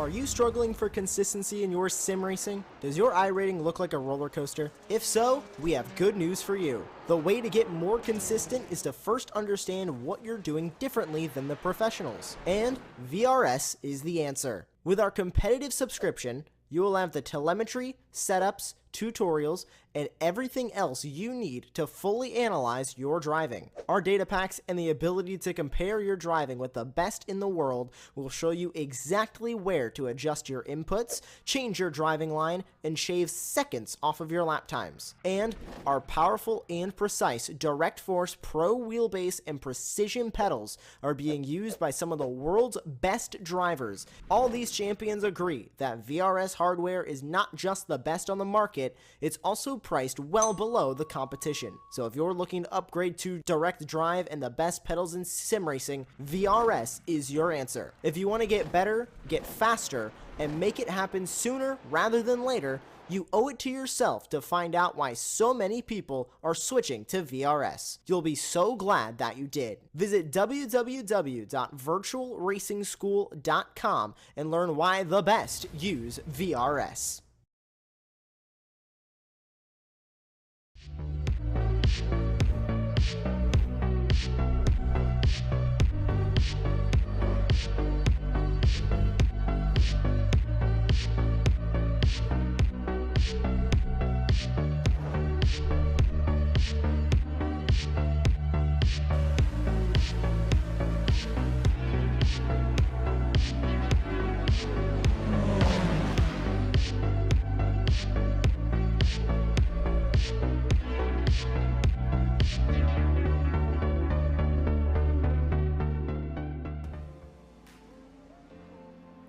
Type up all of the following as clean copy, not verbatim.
Are you struggling for consistency in your sim racing? Does your iRating look like a roller coaster? If so, we have good news for you. The way to get more consistent is to first understand what you're doing differently than the professionals. And VRS is the answer. With our competitive subscription, you will have the telemetry, setups, tutorials, and everything else you need to fully analyze your driving. Our data packs and the ability to compare your driving with the best in the world will show you exactly where to adjust your inputs, change your driving line, and shave seconds off of your lap times. And our powerful and precise Direct Force Pro wheelbase and precision pedals are being used by some of the world's best drivers. All these champions agree that VRS hardware is not just the best on the market, it's also priced well below the competition. So if you're looking to upgrade to direct drive and the best pedals in sim racing, VRS is your answer. If you want to get better, get faster, and make it happen sooner rather than later, you owe it to yourself to find out why so many people are switching to VRS. You'll be so glad that you did. Visit www.virtualracingschool.com and learn why the best use VRS.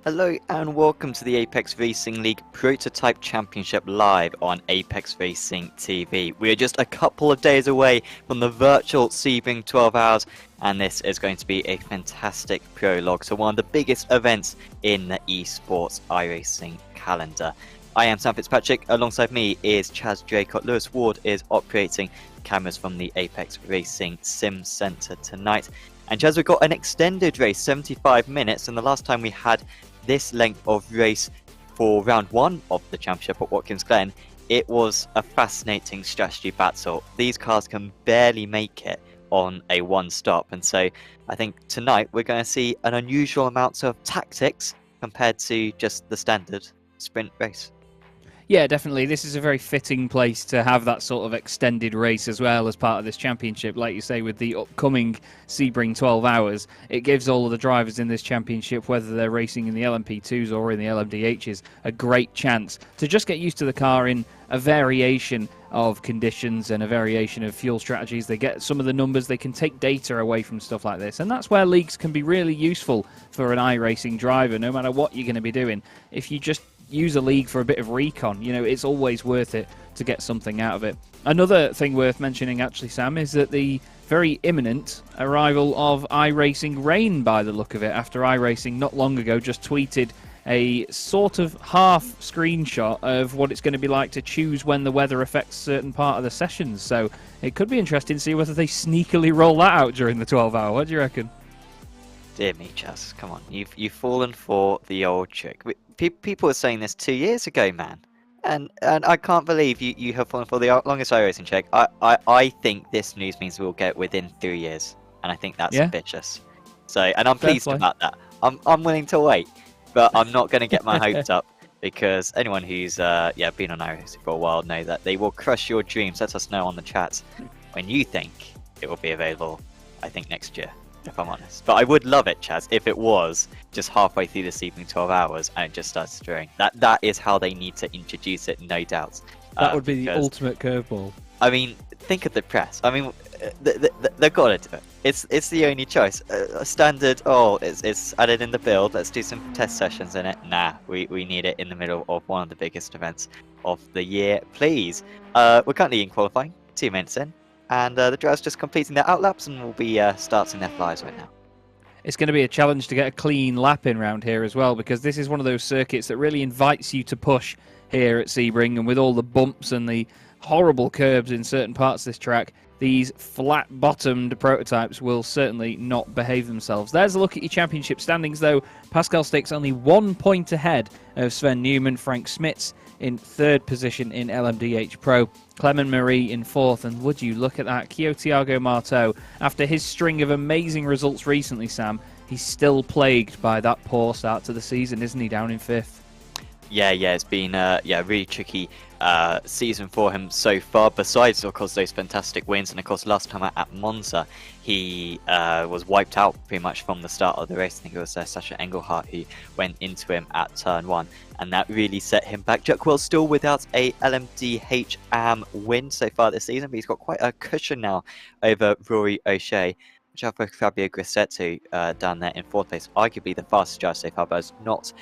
Hello and welcome to the Apex Racing League Prototype Championship live on Apex Racing TV. We are just a couple of days away from the virtual Sebring 12 hours, and this is going to be a fantastic prologue to one of the biggest events in the esports iRacing calendar. I am Sam Fitzpatrick, alongside me is Chaz Draycott. Lewis Ward is operating cameras from the Apex Racing Sim Centre tonight. And Chaz, we've got an extended race, 75 minutes, and the last time we had this length of race for round one of the championship at Watkins Glen, it was a fascinating strategy battle. These cars can barely make it on a one stop, and so I think tonight we're going to see an unusual amount of tactics compared to just the standard sprint race. Yeah, definitely. This is a very fitting place to have that sort of extended race as well as part of this championship. Like you say, with the upcoming Sebring 12 hours, it gives all of the drivers in this championship, whether they're racing in the LMP2s or in the LMDHs, a great chance to just get used to the car in a variation of conditions and a variation of fuel strategies. They get some of the numbers, they can take data away from stuff like this, and that's where leagues can be really useful for an iRacing driver, no matter what you're going to be doing. If you just use a league for a bit of recon, you know, it's always worth it to get something out of it. Another thing worth mentioning, actually, Sam, is that the very imminent arrival of iRacing Rain, by the look of it, after iRacing not long ago just tweeted a sort of half screenshot of what it's going to be like to choose when the weather affects certain part of the sessions. So it could be interesting to see whether they sneakily roll that out during the 12 hour. What do you reckon? Dear me, Chaz, come on, you've fallen for the old trick. People were saying this 2 years ago, man, and I can't believe you have fallen for the longest iRacing check. I think this news means we'll get within 3 years, and I think that's ambitious. So, and I'm pleased about that. I'm willing to wait, but I'm not going to get my hopes up, because anyone who's been on iRacing for a while know that they will crush your dreams. Let us know on the chat when you think it will be available. I think next year, if I'm honest. But I would love it, Chaz, if it was just halfway through this evening 12 hours and it just starts stirring. That is how they need to introduce it, no doubt. That would be the ultimate curveball. I mean, think of the press. I mean, they've got to do it. It's the only choice. A standard, it's added in the build, let's do some test sessions in it. Nah, we need it in the middle of one of the biggest events of the year, please. We're currently in qualifying, 2 minutes in. And the drivers just completing their outlaps and will be starting their flies right now. It's going to be a challenge to get a clean lap in round here as well, because this is one of those circuits that really invites you to push here at Sebring, and with all the bumps and the horrible curbs in certain parts of this track, these flat-bottomed prototypes will certainly not behave themselves. There's a look at your championship standings, though. Pascal Stick's only 1 point ahead of Sven Newman. Frank Smits in 3rd position in LMDH Pro. Clement Marie in 4th, and would you look at that, Kyo Thiago Marteau, after his string of amazing results recently, Sam, he's still plagued by that poor start to the season, isn't he, down in 5th? Yeah, it's been a really tricky season for him so far, besides, of course, those fantastic wins. And, of course, last time at Monza, he was wiped out pretty much from the start of the race. I think it was Sasha Engelhardt who went into him at turn 1, and that really set him back. Jack Wells still without a LMDH AM win so far this season, but he's got quite a cushion now over Rory O'Shea. Fabio Grissetto down there in 4th place, arguably the fastest driver so far, but has not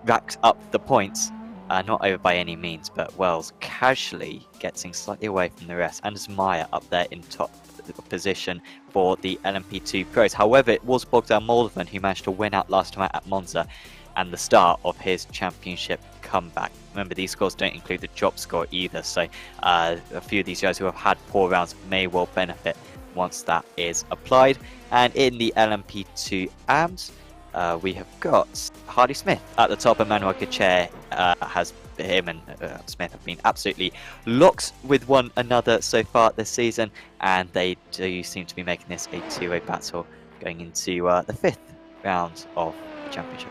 racked up the points, not over by any means, but Wells casually getting slightly away from the rest, and Meyer up there in top position for the LMP2 Pros. However, it was Bogdan Moldovan who managed to win out last time at Monza, and the start of his championship comeback. Remember, these scores don't include the job score either, so a few of these guys who have had poor rounds may well benefit once that is applied. And in the LMP2 AMS, we have got Hardy Smith at the top. Emmanuel Gacher him and Smith have been absolutely locked with one another so far this season, and they do seem to be making this a two-way battle going into the 5th round of the championship.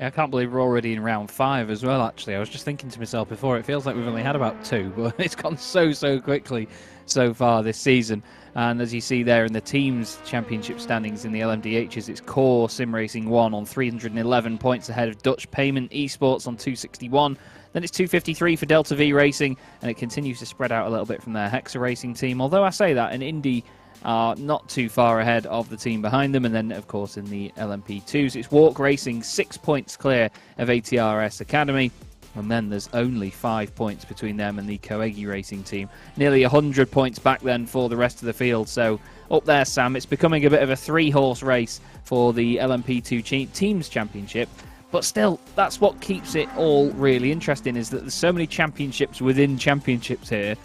I can't believe we're already in round 5 as well, actually. I was just thinking to myself before, it feels like we've only had about 2, but it's gone so quickly so far this season. And as you see there in the teams championship standings in the LMDHs, it's Core Sim Racing 1 on 311 points ahead of Dutch Payment Esports on 261. Then it's 253 for Delta V Racing, and it continues to spread out a little bit from their Hexa Racing team. Although I say that, an Indy are not too far ahead of the team behind them. And then, of course, in the LMP2s, it's Walk Racing 6 points clear of ATRS Academy. And then there's only 5 points between them and the Koegi Racing team. Nearly 100 points back then for the rest of the field. So up there, Sam, it's becoming a bit of a 3-horse race for the LMP2 Teams Championship. But still, that's what keeps it all really interesting, is that there's so many championships within championships here.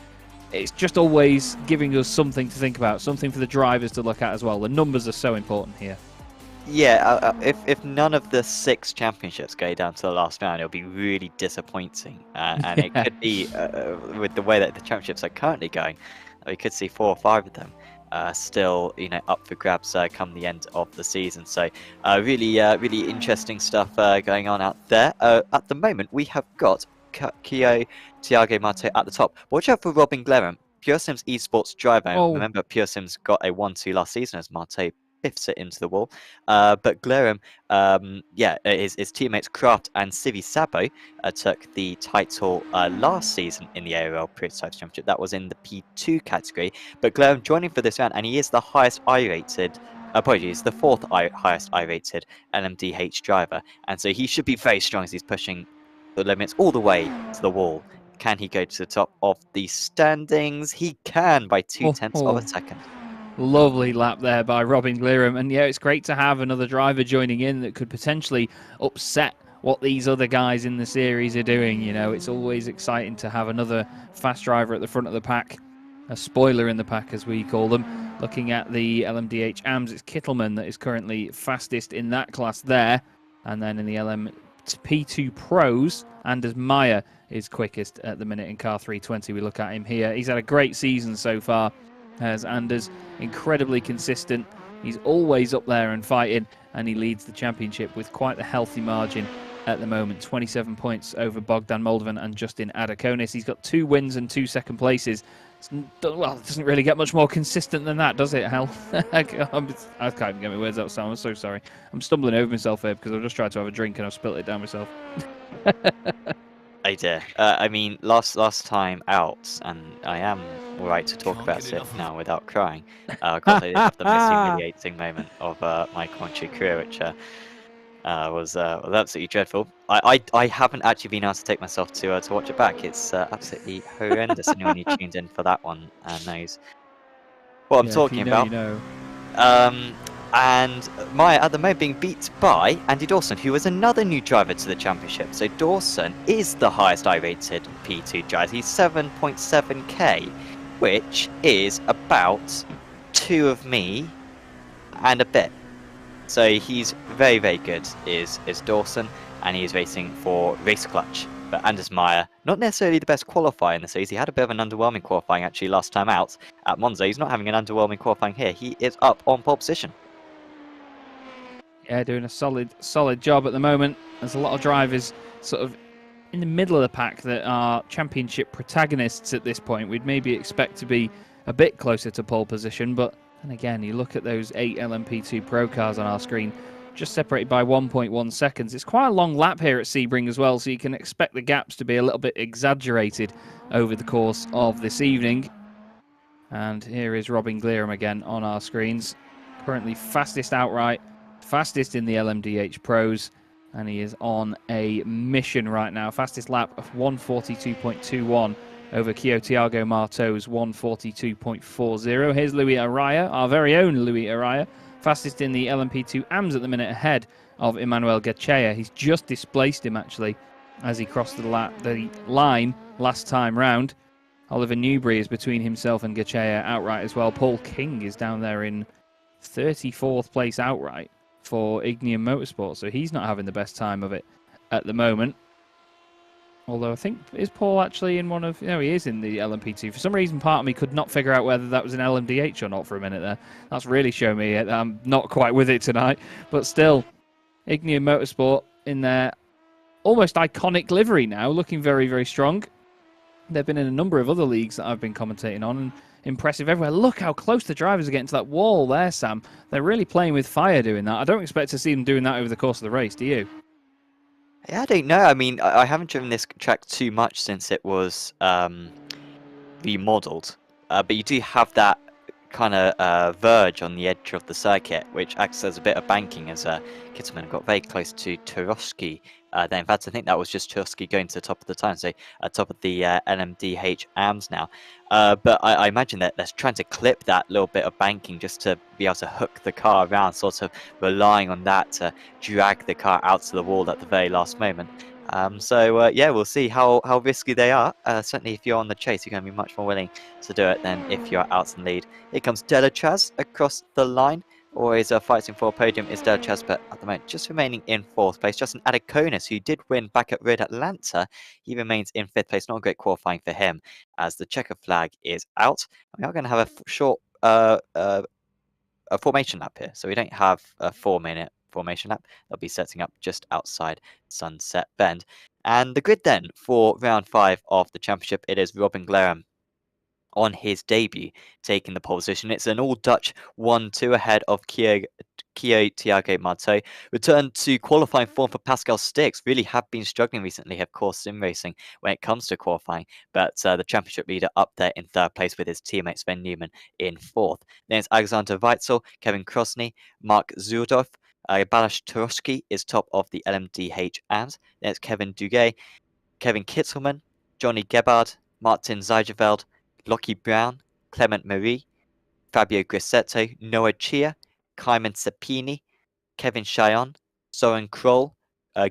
It's just always giving us something to think about, something for the drivers to look at as well. The numbers are so important here. Yeah, if none of the 6 championships go down to the last round, it'll be really disappointing. And it could be, with the way that the championships are currently going, we could see 4 or 5 of them still, up for grabs come the end of the season. So really interesting stuff going on out there. At the moment, we have got Kyo Thiago Marteau at the top. Watch out for Robin Glerham, Pure Sims esports driver. Oh. Remember, Pure Sims got a 1-2 last season as Marteau biffs it into the wall. But Glerham, his teammates Kraft and Civi Sabo took the title last season in the ARL Prototypes Championship. That was in the P2 category. But Glerham joining for this round, and he is the highest I-rated. Apologies, the 4th highest I-rated LMDH driver, and so he should be very strong as he's pushing the limits all the way to the wall. Can he go to the top of the standings? He can by 0.2 of a second. Lovely lap there by Robin Glerham. And yeah, it's great to have another driver joining in that could potentially upset what these other guys in the series are doing. It's always exciting to have another fast driver at the front of the pack, a spoiler in the pack as we call them. Looking at the LMDH AMS, it's Kittleman that is currently fastest in that class there. And then in the LMP2 Pros, Anders Meyer is quickest at the minute in car 320. We look at him here. He's had a great season so far, as Anders, incredibly consistent. He's always up there and fighting, and he leads the championship with quite a healthy margin at the moment. 27 points over Bogdan Moldovan and Justin Adakonis. He's got 2 wins and 2 second places. It doesn't really get much more consistent than that, does it, Hell? I can't even get my words out, Sam. I'm so sorry. I'm stumbling over myself here because I've just tried to have a drink and I've spilt it down myself. I did. I mean, last time out, and I am alright to talk about it now without crying. Of course, I did have the humiliating moment of my commentary career, which was absolutely dreadful. I haven't actually been able to take myself to watch it back. It's absolutely horrendous. Anyone who tuned in for that one knows what I'm talking about. And Maya at the moment being beat by Andy Dawson, who is another new driver to the championship. So Dawson is the highest I-rated P2 driver. He's 7.7k which is about 2 of me and a bit. So he's very, very good, is Dawson, and he is racing for Race Clutch. But Anders Meyer, not necessarily the best qualifier in the series. He had a bit of an underwhelming qualifying actually last time out at Monza. He's not having an underwhelming qualifying here. He is up on pole position. Yeah, doing a solid job at the moment. There's a lot of drivers sort of in the middle of the pack that are championship protagonists at this point. We'd maybe expect to be a bit closer to pole position, but then again, you look at those 8 LMP2 Pro cars on our screen, just separated by 1.1 seconds. It's quite a long lap here at Sebring as well, so you can expect the gaps to be a little bit exaggerated over the course of this evening. And here is Robin Glerum again on our screens. Currently fastest outright, fastest in the LMDH Pros, and he is on a mission right now. Fastest lap of 142.21 over Thiago Marteau's 142.40. Here's Louis Araya, our very own Louis Araya, fastest in the LMP2 AMS at the minute, ahead of Emmanuel Gachea. He's just displaced him actually as he crossed the line last time round. Oliver Newbury is between himself and Gachea outright as well. Paul King is down there in 34th place outright for Ignium Motorsport, so he's not having the best time of it at the moment. Although I think, is Paul actually in one of... No, he is in the LMP2. For some reason, part of me could not figure out whether that was an LMDH or not for a minute there. That's really shown me that I'm not quite with it tonight. But still, Ignium Motorsport in their almost iconic livery now, looking very, very strong. They've been in a number of other leagues that I've been commentating on, and impressive everywhere. Look how close the drivers are getting to that wall there, Sam. They're really playing with fire doing that. I don't expect to see them doing that over the course of the race, do you? Yeah, I don't know. I mean, I haven't driven this track too much since it was remodeled, but you do have that kind of verge on the edge of the circuit, which acts as a bit of banking, as Kittelman got very close to Turovsky. Then, in fact, I think that was just Turovsky going to the top of the time, so top of the LMDH AMS now. But I imagine that they're trying to clip that little bit of banking just to be able to hook the car around, sort of relying on that to drag the car out to the wall at the very last moment. Yeah, we'll see how risky they are. Certainly, if you're on the chase, you're going to be much more willing to do it than if you're out in lead. Here comes Delachaz across the line. Always fighting for a podium is Delachaz, but at the moment just remaining in 4th place. Justin Adiconis, who did win back at Red Atlanta, he remains in 5th place. Not a great qualifying for him, as the checker flag is out. We are going to have a short a formation lap here, so we don't have a 4-minute formation lap. They'll be setting up just outside Sunset Bend. And the grid then for round 5 of the championship, it is Robin Glerum on his debut, taking the pole position. It's an all-Dutch 1-2 ahead of Thiago Marteau. Return to qualifying form for Pascal Stix. Really have been struggling recently, of course, sim racing when it comes to qualifying. But the championship leader up there in 3rd place with his teammate Sven Newman in 4th. Then it's Alexander Weitzel, Kevin Krosny, Mark Zurdorf. Balash Turovsky is top of the LMDH AMS. Then it's Kevin Duguay, Kevin Kittelman, Johnny Gebhard, Martin Zijeveld, Lockie Brown, Clement Marie, Fabio Grissetto, Noah Chia, Kaiman Sapini, Kevin Cheyenne, Soren Kroll,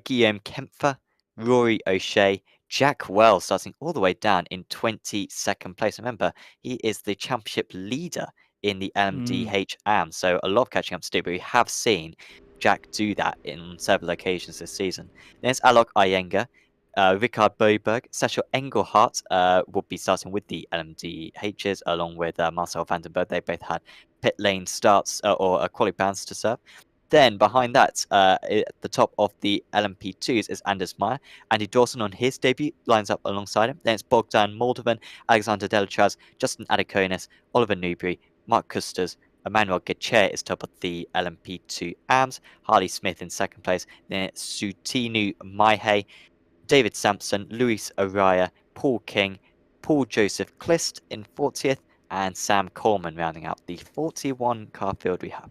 Guillaume Kempfer, Rory O'Shea, Jack Wells starting all the way down in 22nd place. Remember, he is the championship leader in the LMDH AM, so a lot of catching up to do, but we have seen Jack do that in several occasions this season. Then it's Alok Iyengar, Ricard Boberg, Sasha Engelhardt will be starting with the LMDHs along with Marcel Vandenberg. They both had pit lane starts or quality bands to serve. Then behind that, at the top of the LMP2s is Anders Meyer. Andy Dawson on his debut lines up alongside him. Then it's Bogdan Moldovan, Alexander Delachaz, Justin Adiconis, Oliver Newbury, Mark Custers, Emmanuel Gachea is top of the LMP2 AMS. Harley Smith in 2nd place. Then it's Sutinu Maihe, David Sampson, Luis Araya, Paul King, Paul Joseph Clist in 40th, and Sam Coleman rounding out the 41 car field we have.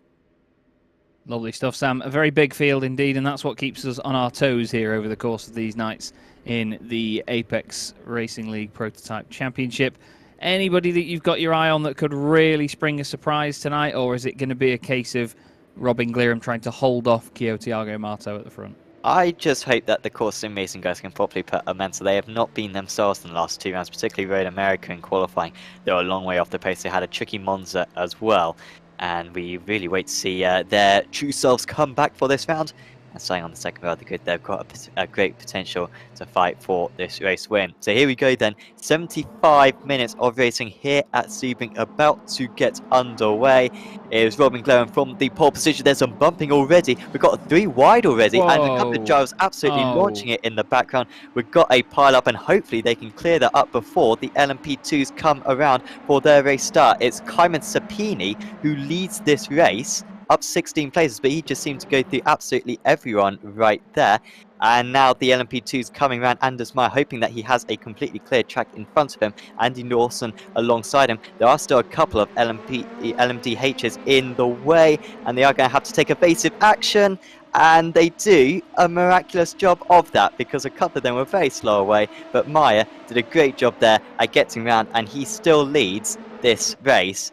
Lovely stuff, Sam. A very big field indeed, and that's what keeps us on our toes here over the course of these nights in the Apex Racing League Prototype Championship. Anybody that you've got your eye on that could really spring a surprise tonight, or is it going to be a case of Robin Glerum trying to hold off Thiago Marteau at the front? I just hope that the course sim racing guys can properly put a mental. They have not been themselves in the last 2 rounds, particularly Road America in qualifying. They're a long way off the pace. They had a tricky Monza as well. And we really wait to see their true selves come back for this round. And staying on the second row of the grid, they've got a great potential to fight for this race win. So here we go then. 75 minutes of racing here at Sebring about to get underway. Is Robin Glaren from the pole position. There's some bumping already. We've got 3 wide already. Whoa. And a couple of drivers absolutely launching it in the background. We've got a pile up and hopefully they can clear that up before the LMP2s come around for their race start. It's Kaiman Sapini who leads this race, up 16 places, but he just seemed to go through absolutely everyone right there. And now the LMP2's coming around Anders Meyer, hoping that he has a completely cleared track in front of him. Andy Dawson alongside him. There are still a couple of LMDHs in the way, and they are going to have to take evasive action. And they do a miraculous job of that, because a couple of them were very slow away. But Meyer did a great job there at getting around, and he still leads this race.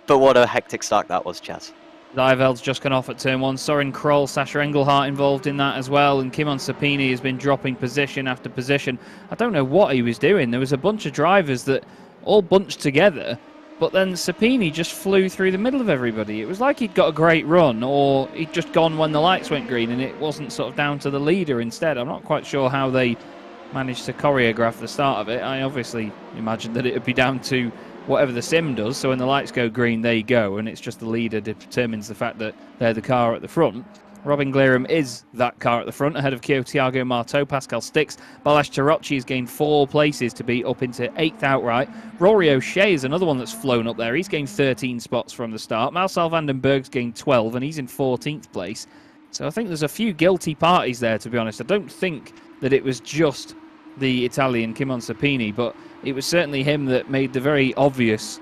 But what a hectic start that was, Chaz. Ziveld's just gone off at turn 1. Soren Kroll, Sasha Engelhardt involved in that as well. And Kimon Sapini has been dropping position after position. I don't know what he was doing. There was a bunch of drivers that all bunched together. But then Sapini just flew through the middle of everybody. It was like he'd got a great run, or he'd just gone when the lights went green and it wasn't sort of down to the leader instead. I'm not quite sure how they managed to choreograph the start of it. I obviously imagined that it would be down to whatever the sim does, so when the lights go green, they go, and it's just the leader that determines the fact that they're the car at the front. Robin Glaren is that car at the front, ahead of Kyo Thiago Marteau, Pascal Stix. Balazs Tarocci has gained 4 places to be up into 8th outright. Rory O'Shea is another one that's flown up there. He's gained 13 spots from the start. Marcel van den Berg's gained 12, and he's in 14th place. So I think there's a few guilty parties there, to be honest. I don't think that it was just the Italian Kimon Sapini, but it was certainly him that made the very obvious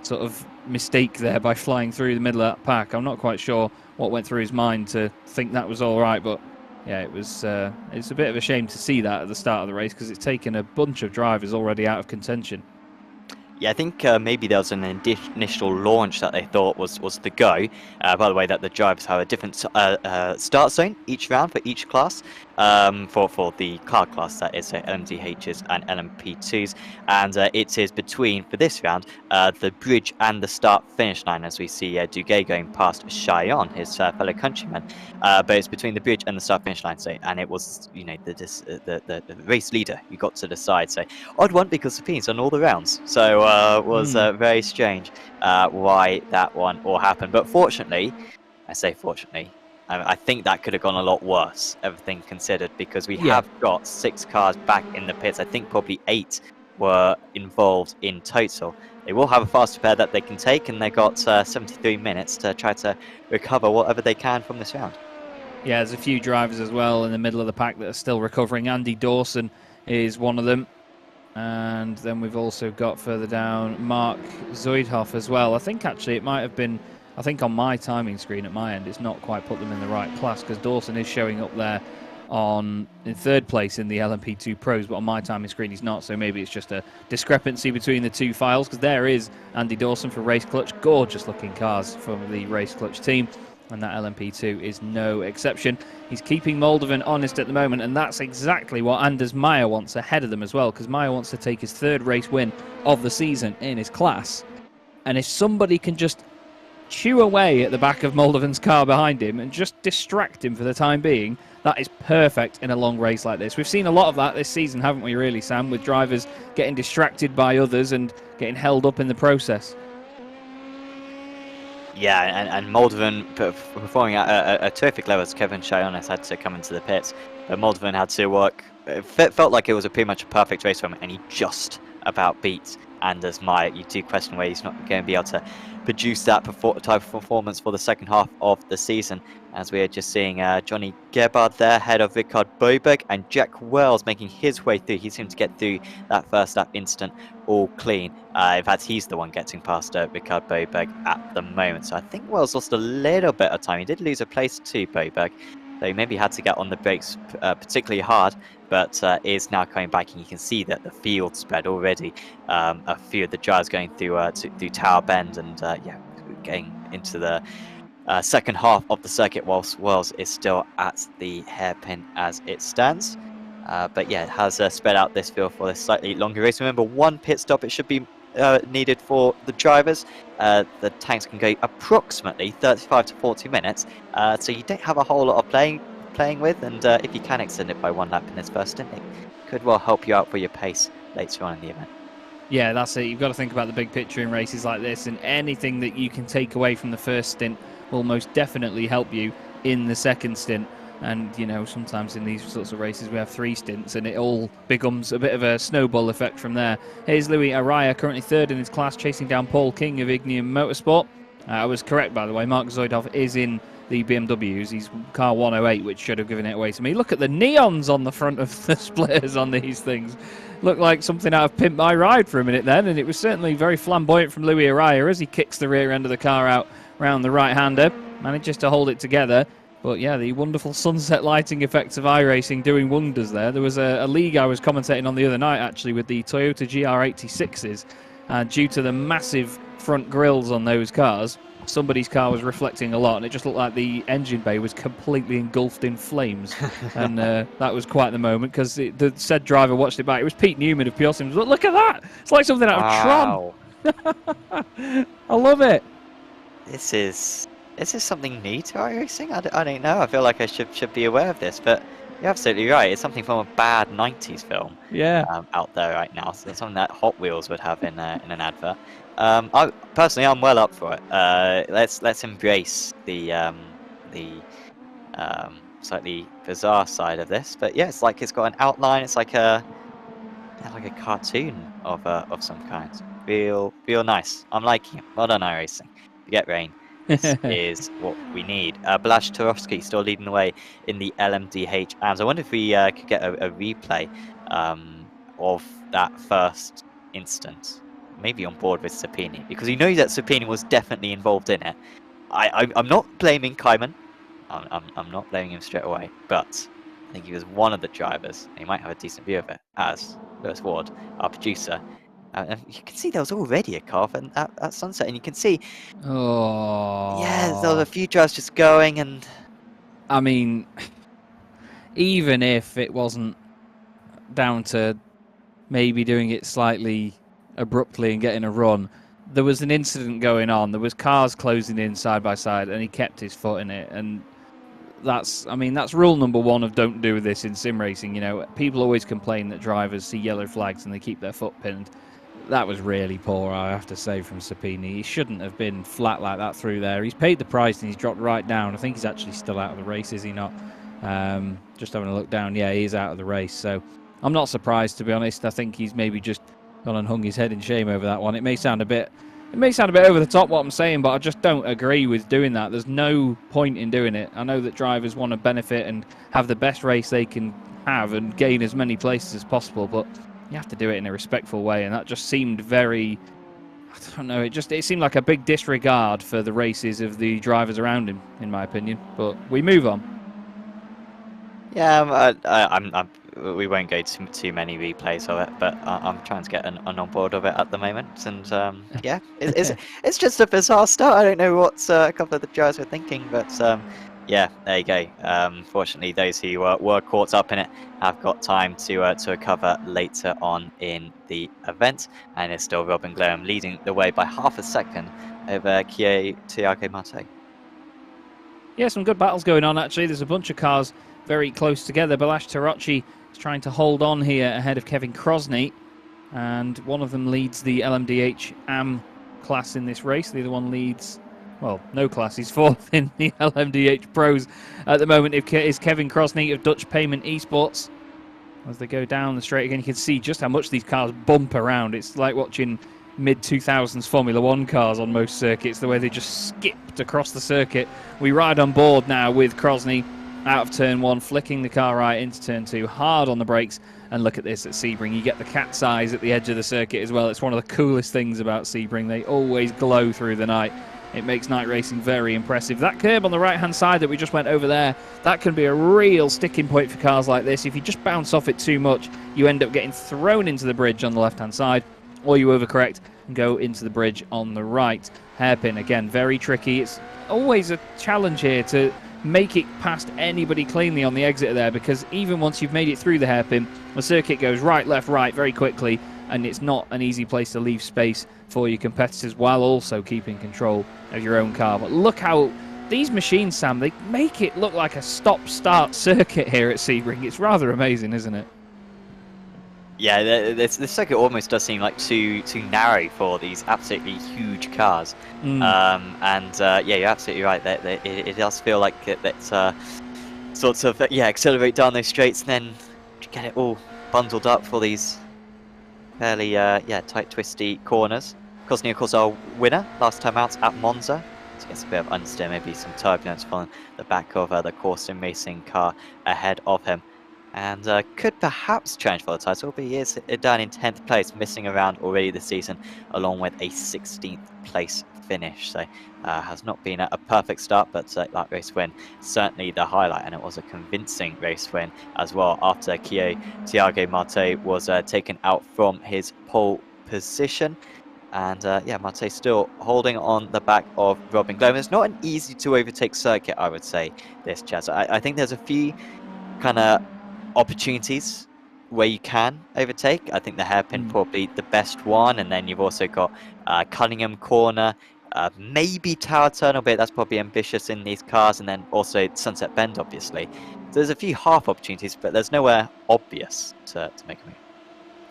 sort of mistake there by flying through the middle of that pack. I'm not quite sure what went through his mind to think that was all right, but yeah, it's a bit of a shame to see that at the start of the race, because it's taken a bunch of drivers already out of contention. Yeah, I think maybe there was an initial launch that they thought was the go. By the way, that the drivers have a different start zone each round for each class. For the car class, that is, so LMDHs and LMP2s. And it is between, for this round, the bridge and the start-finish line, as we see Duguay going past Cheyenne, his fellow countryman. But it's between the bridge and the start-finish line, so, and it was, you know, the race leader who got to decide. So, odd one, because Sapini's on all the rounds. So, it was very strange why that one all happened. But fortunately, I say fortunately, I think that could have gone a lot worse, everything considered, because we have got 6 cars back in the pits. I think probably 8 were involved in total. They will have a faster pair that they can take, and they got 73 minutes to try to recover whatever they can from this round. Yeah, there's a few drivers as well in the middle of the pack that are still recovering. Andy Dawson is one of them. And then we've also got further down Mark Zuidhoff as well. I think actually it might have been, I think on my timing screen at my end, it's not quite put them in the right class, because Dawson is showing up there in 3rd place in the LMP2 Pros, but on my timing screen he's not, so maybe it's just a discrepancy between the 2 files, because there is Andy Dawson for Race Clutch. Gorgeous looking cars from the Race Clutch team, and that LMP2 is no exception. He's keeping Moldovan honest at the moment, and that's exactly what Anders Meyer wants ahead of them as well, because Meyer wants to take his 3rd race win of the season in his class. And if somebody can just chew away at the back of Moldovan's car behind him and just distract him for the time being, that is perfect in a long race like this. We've seen a lot of that this season, haven't we, really, Sam, with drivers getting distracted by others and getting held up in the process. Yeah, and Moldovan performing at a terrific level, as Kevin Chayonis had to come into the pits. But Moldovan had to work. It felt like it was pretty much a perfect race for him, and he just about beat Anders Meyer. You do question where he's not going to be able to produce that type of performance for the second half of the season, as we are just seeing Johnny Gebhard there, ahead of Rickard Boberg, and Jack Wells making his way through. He seemed to get through that first lap incident all clean. In fact, he's the one getting past Rickard Boberg at the moment. So I think Wells lost a little bit of time. He did lose a place to Boberg, so he maybe had to get on the brakes particularly hard, but is now coming back, and you can see that the field spread already. A few of the drivers going through Tower Bend, and yeah, getting into the second half of the circuit, whilst Wells is still at the hairpin as it stands. But yeah, it has spread out this field for this slightly longer race. Remember, one pit stop it should be needed for the drivers. The tanks can go approximately 35 to 40 minutes, so you don't have a whole lot of playing with, and if you can extend it by 1 lap in this first stint, it could well help you out for your pace later on in the event. Yeah, that's it. You've got to think about the big picture in races like this, and anything that you can take away from the first stint will most definitely help you in the second stint. And, you know, sometimes in these sorts of races we have 3 stints and it all becomes a bit of a snowball effect from there. Here's Louis Araya, currently 3rd in his class, chasing down Paul King of Ignium Motorsport. I was correct, by the way. Mark Zoidov is in the BMWs. He's car 108, which should have given it away to me. Look at the neons on the front of the splitters on these things. Looked like something out of Pimp My Ride for a minute then, and it was certainly very flamboyant from Louis Araya as he kicks the rear end of the car out round the right-hander. Manages to hold it together. But yeah, the wonderful sunset lighting effects of iRacing doing wonders there. There was a league I was commentating on the other night, actually, with the Toyota GR86s. Due to the massive front grills on those cars, somebody's car was reflecting a lot, and it just looked like the engine bay was completely engulfed in flames. And that was quite the moment, because the said driver watched it back. It was Pete Newman of Pure Sims. Look at that! It's like something out of Tron. I love it. This is something new to iRacing? I don't know. I feel like I should be aware of this, but you're absolutely right. It's something from a bad 90s film. Yeah. Out there right now. So it's something that Hot Wheels would have in an advert. Personally, I'm well up for it. Let's embrace the slightly bizarre side of this. But yeah, it's like it's got an outline. It's like a cartoon of some kind. Real nice. I'm liking it. Well done, iRacing. Forget rain. This is what we need. Blaž Turovsky still leading the way in the LMDH AMS. I wonder if we could get a replay of that first instance. Maybe on board with Sapini, because you know that Sapini was definitely involved in it. I'm not blaming Kaiman. I'm not blaming him straight away, but I think he was one of the drivers. And he might have a decent view of it, as Lewis Ward, our producer. And you can see there was already a car at sunset, and you can see, yeah, there were a few drivers just going, and I mean, even if it wasn't down to maybe doing it slightly abruptly and getting a run, there was an incident going on. There was cars closing in side by side, and he kept his foot in it. And that's rule number 1 of don't do this in sim racing. You know, people always complain that drivers see yellow flags and they keep their foot pinned. That was really poor, I have to say, from Sapini. He shouldn't have been flat like that through there. He's paid the price and he's dropped right down. I think he's actually still out of the race, is he not? Just having a look down, yeah, he is out of the race. So I'm not surprised, to be honest. I think he's maybe just gone and hung his head in shame over that one. It may sound a bit over the top what I'm saying, but I just don't agree with doing that. There's no point in doing it. I know that drivers want to benefit and have the best race they can have and gain as many places as possible, but you have to do it in a respectful way, and that just seemed very, I don't know, it seemed like a big disregard for the races of the drivers around him, in my opinion. But we move on. Yeah, we won't go to too many replays of it, but I'm trying to get on board of it at the moment, and yeah, it's just a bizarre start. I don't know what a couple of the drivers were thinking, but yeah, there you go. Fortunately, those who were caught up in it have got time to recover later on in the event, and it's still Robin Graham leading the way by half a second over Thiago Mate. Yeah, some good battles going on, actually. There's a bunch of cars very close together. Balázs Tarocci is trying to hold on here ahead of Kevin Krosny, and one of them leads the LMDH AM class in this race. The other one leads, well, no class. He's 4th in the LMDH Pros at the moment. It is Kevin Krosny of Dutch Payment Esports. As they go down the straight again, you can see just how much these cars bump around. It's like watching mid-2000s Formula 1 cars on most circuits, the way they just skipped across the circuit. We ride on board now with Krosny out of turn 1, flicking the car right into turn 2, hard on the brakes. And look at this at Sebring. You get the cat's eyes at the edge of the circuit as well. It's one of the coolest things about Sebring. They always glow through the night. It makes night racing very impressive. That curb on the right-hand side that we just went over there, that can be a real sticking point for cars like this. If you just bounce off it too much, you end up getting thrown into the bridge on the left-hand side, or you overcorrect and go into the bridge on the right. hairpin. Again, very tricky. It's always a challenge here to make it past anybody cleanly on the exit there, because even once you've made it through the hairpin, the circuit goes right, left, right very quickly, and it's not an easy place to leave space for your competitors while also keeping control of your own car. But look how these machines, Sam, they make it look like a stop-start circuit here at Sebring. It's rather amazing, isn't it? Yeah, this circuit almost does seem like too narrow for these absolutely huge cars. Yeah, you're absolutely right. That it does feel like it's sorts of accelerate down those straights and then get it all bundled up for these fairly tight, twisty corners. Kosny, of course, our winner last time out at Monza. So gets a bit of understeer, maybe some turbulence from the back of the Corson racing car ahead of him. And could perhaps challenge for the title, but he is down in 10th place, missing around already this season, along with a 16th place finish. So has not been a perfect start, but that race win certainly the highlight, and it was a convincing race win as well after Thiago Marte was taken out from his pole position. And Marte still holding on the back of Robin Glover. It's not an easy to overtake circuit, I would say, this, Chaz. I think there's a few kind of opportunities where you can overtake. I think the hairpin probably the best one, and then you've also got Cunningham Corner, maybe Tower Turn, but that's probably ambitious in these cars, and then also Sunset Bend, obviously. So there's a few half opportunities, but there's nowhere obvious to make a move.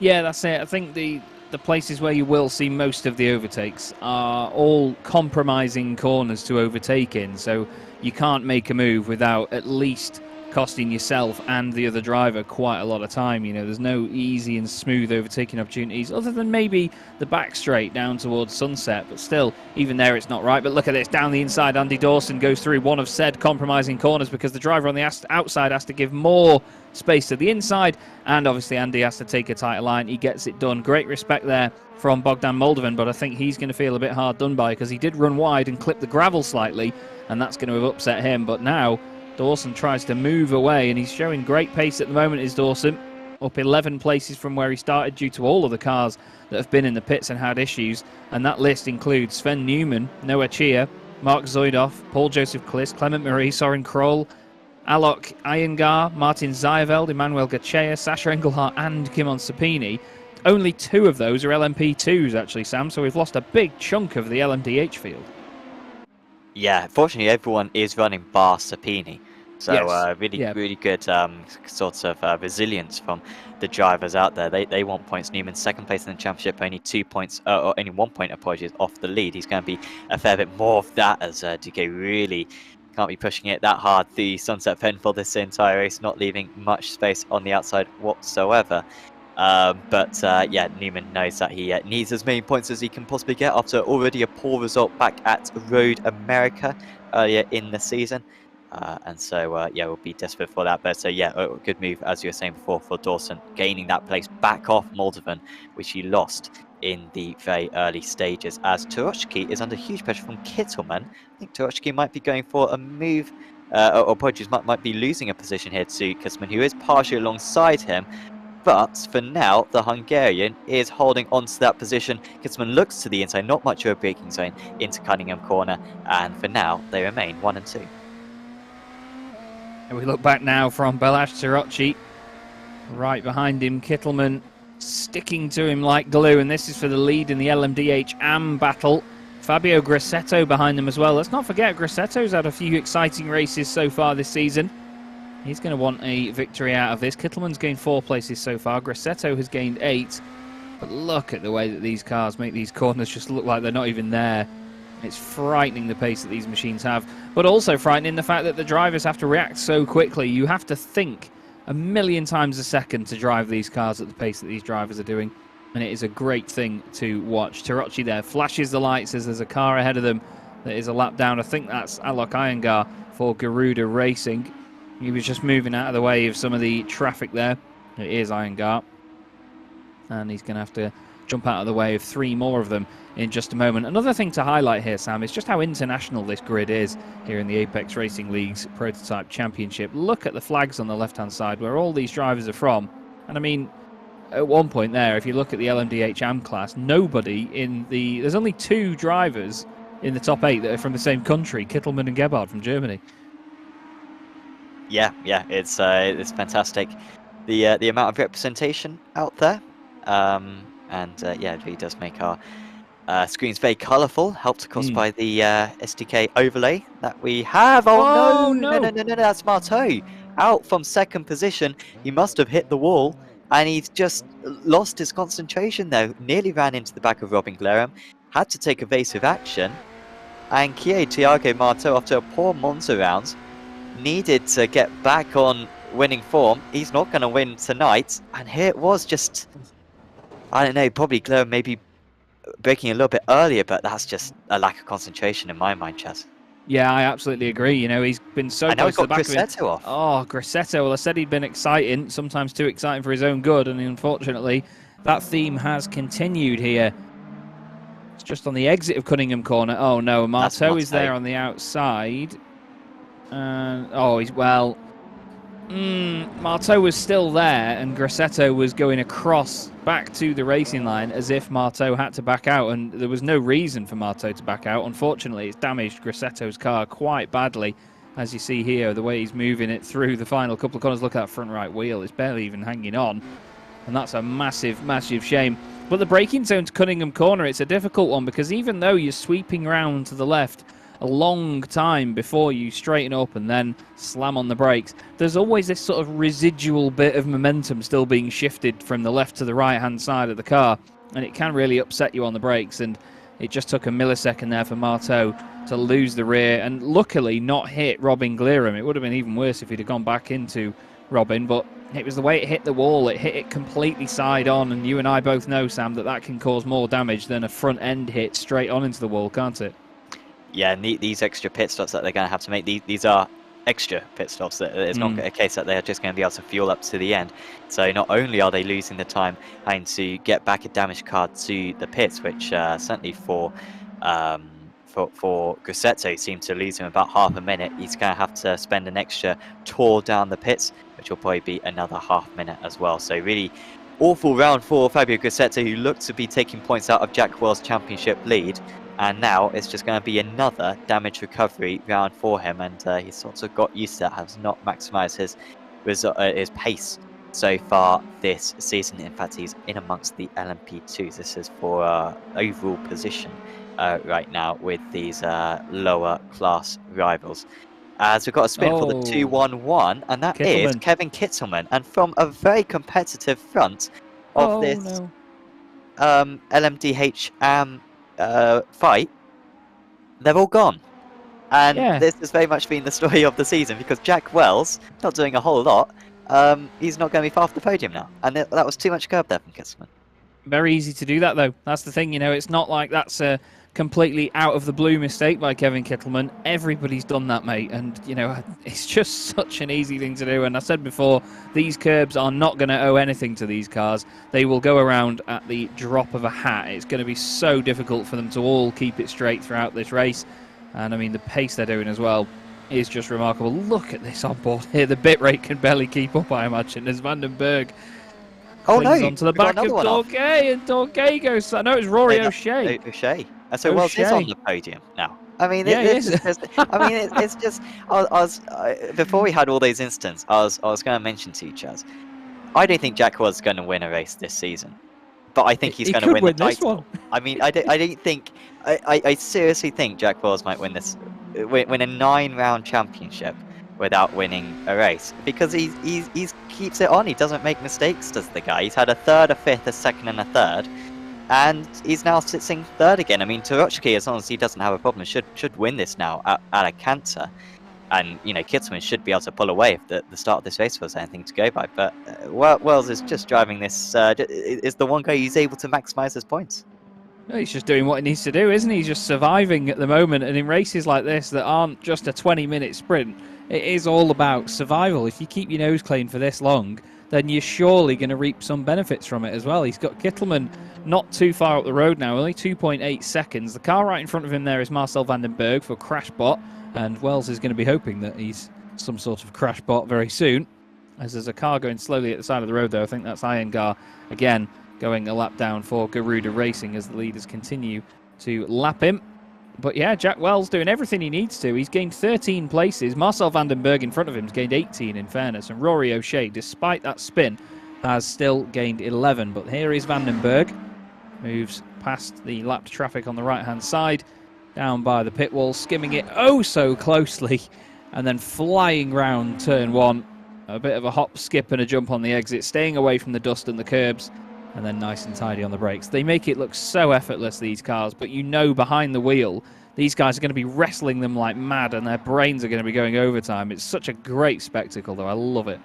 Yeah, that's it. I think the places where you will see most of the overtakes are all compromising corners to overtake in, so you can't make a move without at least costing yourself and the other driver quite a lot of time. You know, there's no easy and smooth overtaking opportunities other than maybe the back straight down towards Sunset, but still, even there it's not right. But look at this, down the inside, Andy Dawson goes through one of said compromising corners because the driver on the outside has to give more space to the inside, and obviously Andy has to take a tighter line. He gets it done. Great respect there from Bogdan Moldovan, but I think he's going to feel a bit hard done by because he did run wide and clip the gravel slightly, and that's going to have upset him. But now Dawson tries to move away, and he's showing great pace at the moment, is Dawson. Up 11 places from where he started due to all of the cars that have been in the pits and had issues. And that list includes Sven Newman, Noah Chia, Mark Zoidov, Paul Joseph Kliss, Clement Marie, Soren Kroll, Alok Iyengar, Martin Zayeveld, Emmanuel Gachea, Sasha Engelhardt and Kimon Sapini. Only 2 of those are LMP2s actually, Sam, so we've lost a big chunk of the LMDH field. Yeah, fortunately everyone is running bar Sapini. So yes. Really good sorts of resilience from the drivers out there. They want points. Newman second place in the championship, only 2 points, or only 1 point, apologies, off the lead. He's going to be a fair bit more of that, as Duque really can't be pushing it that hard. The Sunset Pen for this entire race, not leaving much space on the outside whatsoever. Newman knows that he needs as many points as he can possibly get after already a poor result back at Road America earlier in the season. We'll be desperate for that. But a good move, as you were saying before, for Dawson, gaining that place back off Moldovan, which he lost in the very early stages, as Turochki is under huge pressure from Kittelman. I think Turochki might be going for a move, might be losing a position here to Kittelman, who is partially alongside him. But for now, the Hungarian is holding on to that position. Kittelman looks to the inside, not much of a braking zone into Cunningham Corner, and for now, they remain 1 and 2. And we look back now from Balázs Turochki. Right behind him, Kittelman sticking to him like glue, and this is for the lead in the LMDH AM battle. Fabio Grassetto behind them as well. Let's not forget, Grassetto's had a few exciting races so far this season. He's going to want a victory out of this. Kittelman's gained 4 places so far. Grassetto has gained 8. But look at the way that these cars make these corners just look like they're not even there. It's frightening, the pace that these machines have, but also frightening the fact that the drivers have to react so quickly. You have to think a million times a second to drive these cars at the pace that these drivers are doing, and it is a great thing to watch. Turochki there flashes the lights as there's a car ahead of them that is a lap down. I think that's Alok Iyengar for Garuda Racing. He was just moving out of the way of some of the traffic there. It is Iyengar, and he's going to have to jump out of the way of 3 more of them in just a moment. Another thing to highlight here, Sam, is just how international this grid is here in the Apex Racing League's Prototype Championship. Look at the flags on the left-hand side where all these drivers are from. And I mean, at one point there, if you look at the LMDH AM class, nobody in the... There's only 2 drivers in the top 8 that are from the same country, Kittelman and Gebhard from Germany. Yeah, it's fantastic. The amount of representation out there, and yeah, it really does make our screens very colourful. Helped, of course, by the SDK overlay that we have. Oh no, that's Marteau out from second position. He must have hit the wall, and he's just lost his concentration there. Nearly ran into the back of Robin Glerham. Had to take evasive action, and Thiago Marteau, after a poor Monza round, needed to get back on winning form. He's not going to win tonight, and here it was, just, I don't know, probably Glerham maybe breaking a little bit earlier, but that's just a lack of concentration in my mind, Chaz. Yeah, I absolutely agree. You know, he's been so close to the back of it. Off. Oh, Grassetto. Well, I said he'd been exciting, sometimes too exciting for his own good, and unfortunately, that theme has continued here. It's just on the exit of Cunningham Corner. Oh no, Marteau is there on the outside. Marteau was still there, and Grassetto was going across back to the racing line as if Marteau had to back out, and there was no reason for Marteau to back out. Unfortunately, it's damaged Grassetto's car quite badly, as you see here, the way he's moving it through the final couple of corners. Look at that front right wheel, it's barely even hanging on, and that's a massive, massive shame. But the braking zone to Cunningham Corner, it's a difficult one, because even though you're sweeping round to the left a long time before you straighten up and then slam on the brakes, there's always this sort of residual bit of momentum still being shifted from the left to the right hand side of the car, and it can really upset you on the brakes. And it just took a millisecond there for Marteau to lose the rear and luckily not hit Robin Glerham. It would have been even worse if he'd have gone back into Robin, but it was the way it hit the wall. It hit it completely side on, and you and I both know, Sam, that can cause more damage than a front end hit straight on into the wall, can't it? Yeah, and these extra pit stops that they're going to have to make, these are extra pit stops. It's not a case that they're just going to be able to fuel up to the end. So not only are they losing the time having to get back a damaged car to the pits, which certainly for Grassetto seemed to lose him about half a minute, he's going to have to spend an extra tour down the pits, which will probably be another half minute as well. So really awful round for Fabio Grassetto, who looked to be taking points out of Jack Wells' championship lead. And now it's just going to be another damage recovery round for him, and he's sort of got used to that, has not maximised his pace so far this season. In fact, he's in amongst the LMP2s. This is for overall position right now with these lower class rivals. As we've got a spin for the 2-1-1, and that is Kevin Kittelman, and from a very competitive front of this LMDH fight, they're all gone. And this has very much been the story of the season, because Jack Wells, not doing a whole lot, he's not going to be far off the podium now. And that was too much curb there from Kittelman. Very easy to do that, though. That's the thing, you know, it's not like that's a completely out of the blue mistake by Kevin Kittelman. Everybody's done that, mate, and you know, it's just such an easy thing to do. And I said before, these curbs are not going to owe anything to these cars. They will go around at the drop of a hat. It's going to be so difficult for them to all keep it straight throughout this race, and I mean, the pace they're doing as well is just remarkable. Look at this on board here. The bit rate can barely keep up, I imagine, as Vandenberg onto the back of Dorgay, and Dorgay goes. I know it's Rory O'Shea. So Wells is on the podium now. I mean, it's just. I was before we had all those incidents, I was going to mention to you, Chaz, I don't think Jack was going to win a race this season, but I think he's going to win the title. I mean, I don't think. I seriously think Jack Wells might win this, win a 9-round championship without winning a race, because he keeps it on. He doesn't make mistakes, does the guy? He's had a third, a fifth, a second, and a third. And he's now sitting third again. I mean, Torochki, as long as he doesn't have a problem, should win this now at a canter. And, you know, Kittelman should be able to pull away if the start of this race was anything to go by. But Wells is just driving this, is the one guy who's able to maximise his points. He's just doing what he needs to do, isn't he? He's just surviving at the moment. And in races like this that aren't just a 20-minute sprint, it is all about survival. If you keep your nose clean for this long, then you're surely going to reap some benefits from it as well. He's got Kittelman not too far up the road now, only 2.8 seconds. The car right in front of him there is Marcel Vandenberg for Crashbot, and Wells is going to be hoping that he's some sort of Crashbot very soon, as there's a car going slowly at the side of the road there. I think that's Iyengar again going a lap down for Garuda Racing as the leaders continue to lap him. But yeah, Jack Wells doing everything he needs to. He's gained 13 places. Marcel van den Berg in front of him has gained 18 in fairness. And Rory O'Shea, despite that spin, has still gained 11. But here is van den Berg. Moves past the lapped traffic on the right-hand side. Down by the pit wall, skimming it oh so closely. And then flying round turn 1. A bit of a hop, skip and a jump on the exit. Staying away from the dust and the curbs. And then nice and tidy on the brakes. They make it look so effortless, these cars, but you know behind the wheel, these guys are going to be wrestling them like mad and their brains are going to be going overtime. It's such a great spectacle, though. I love it.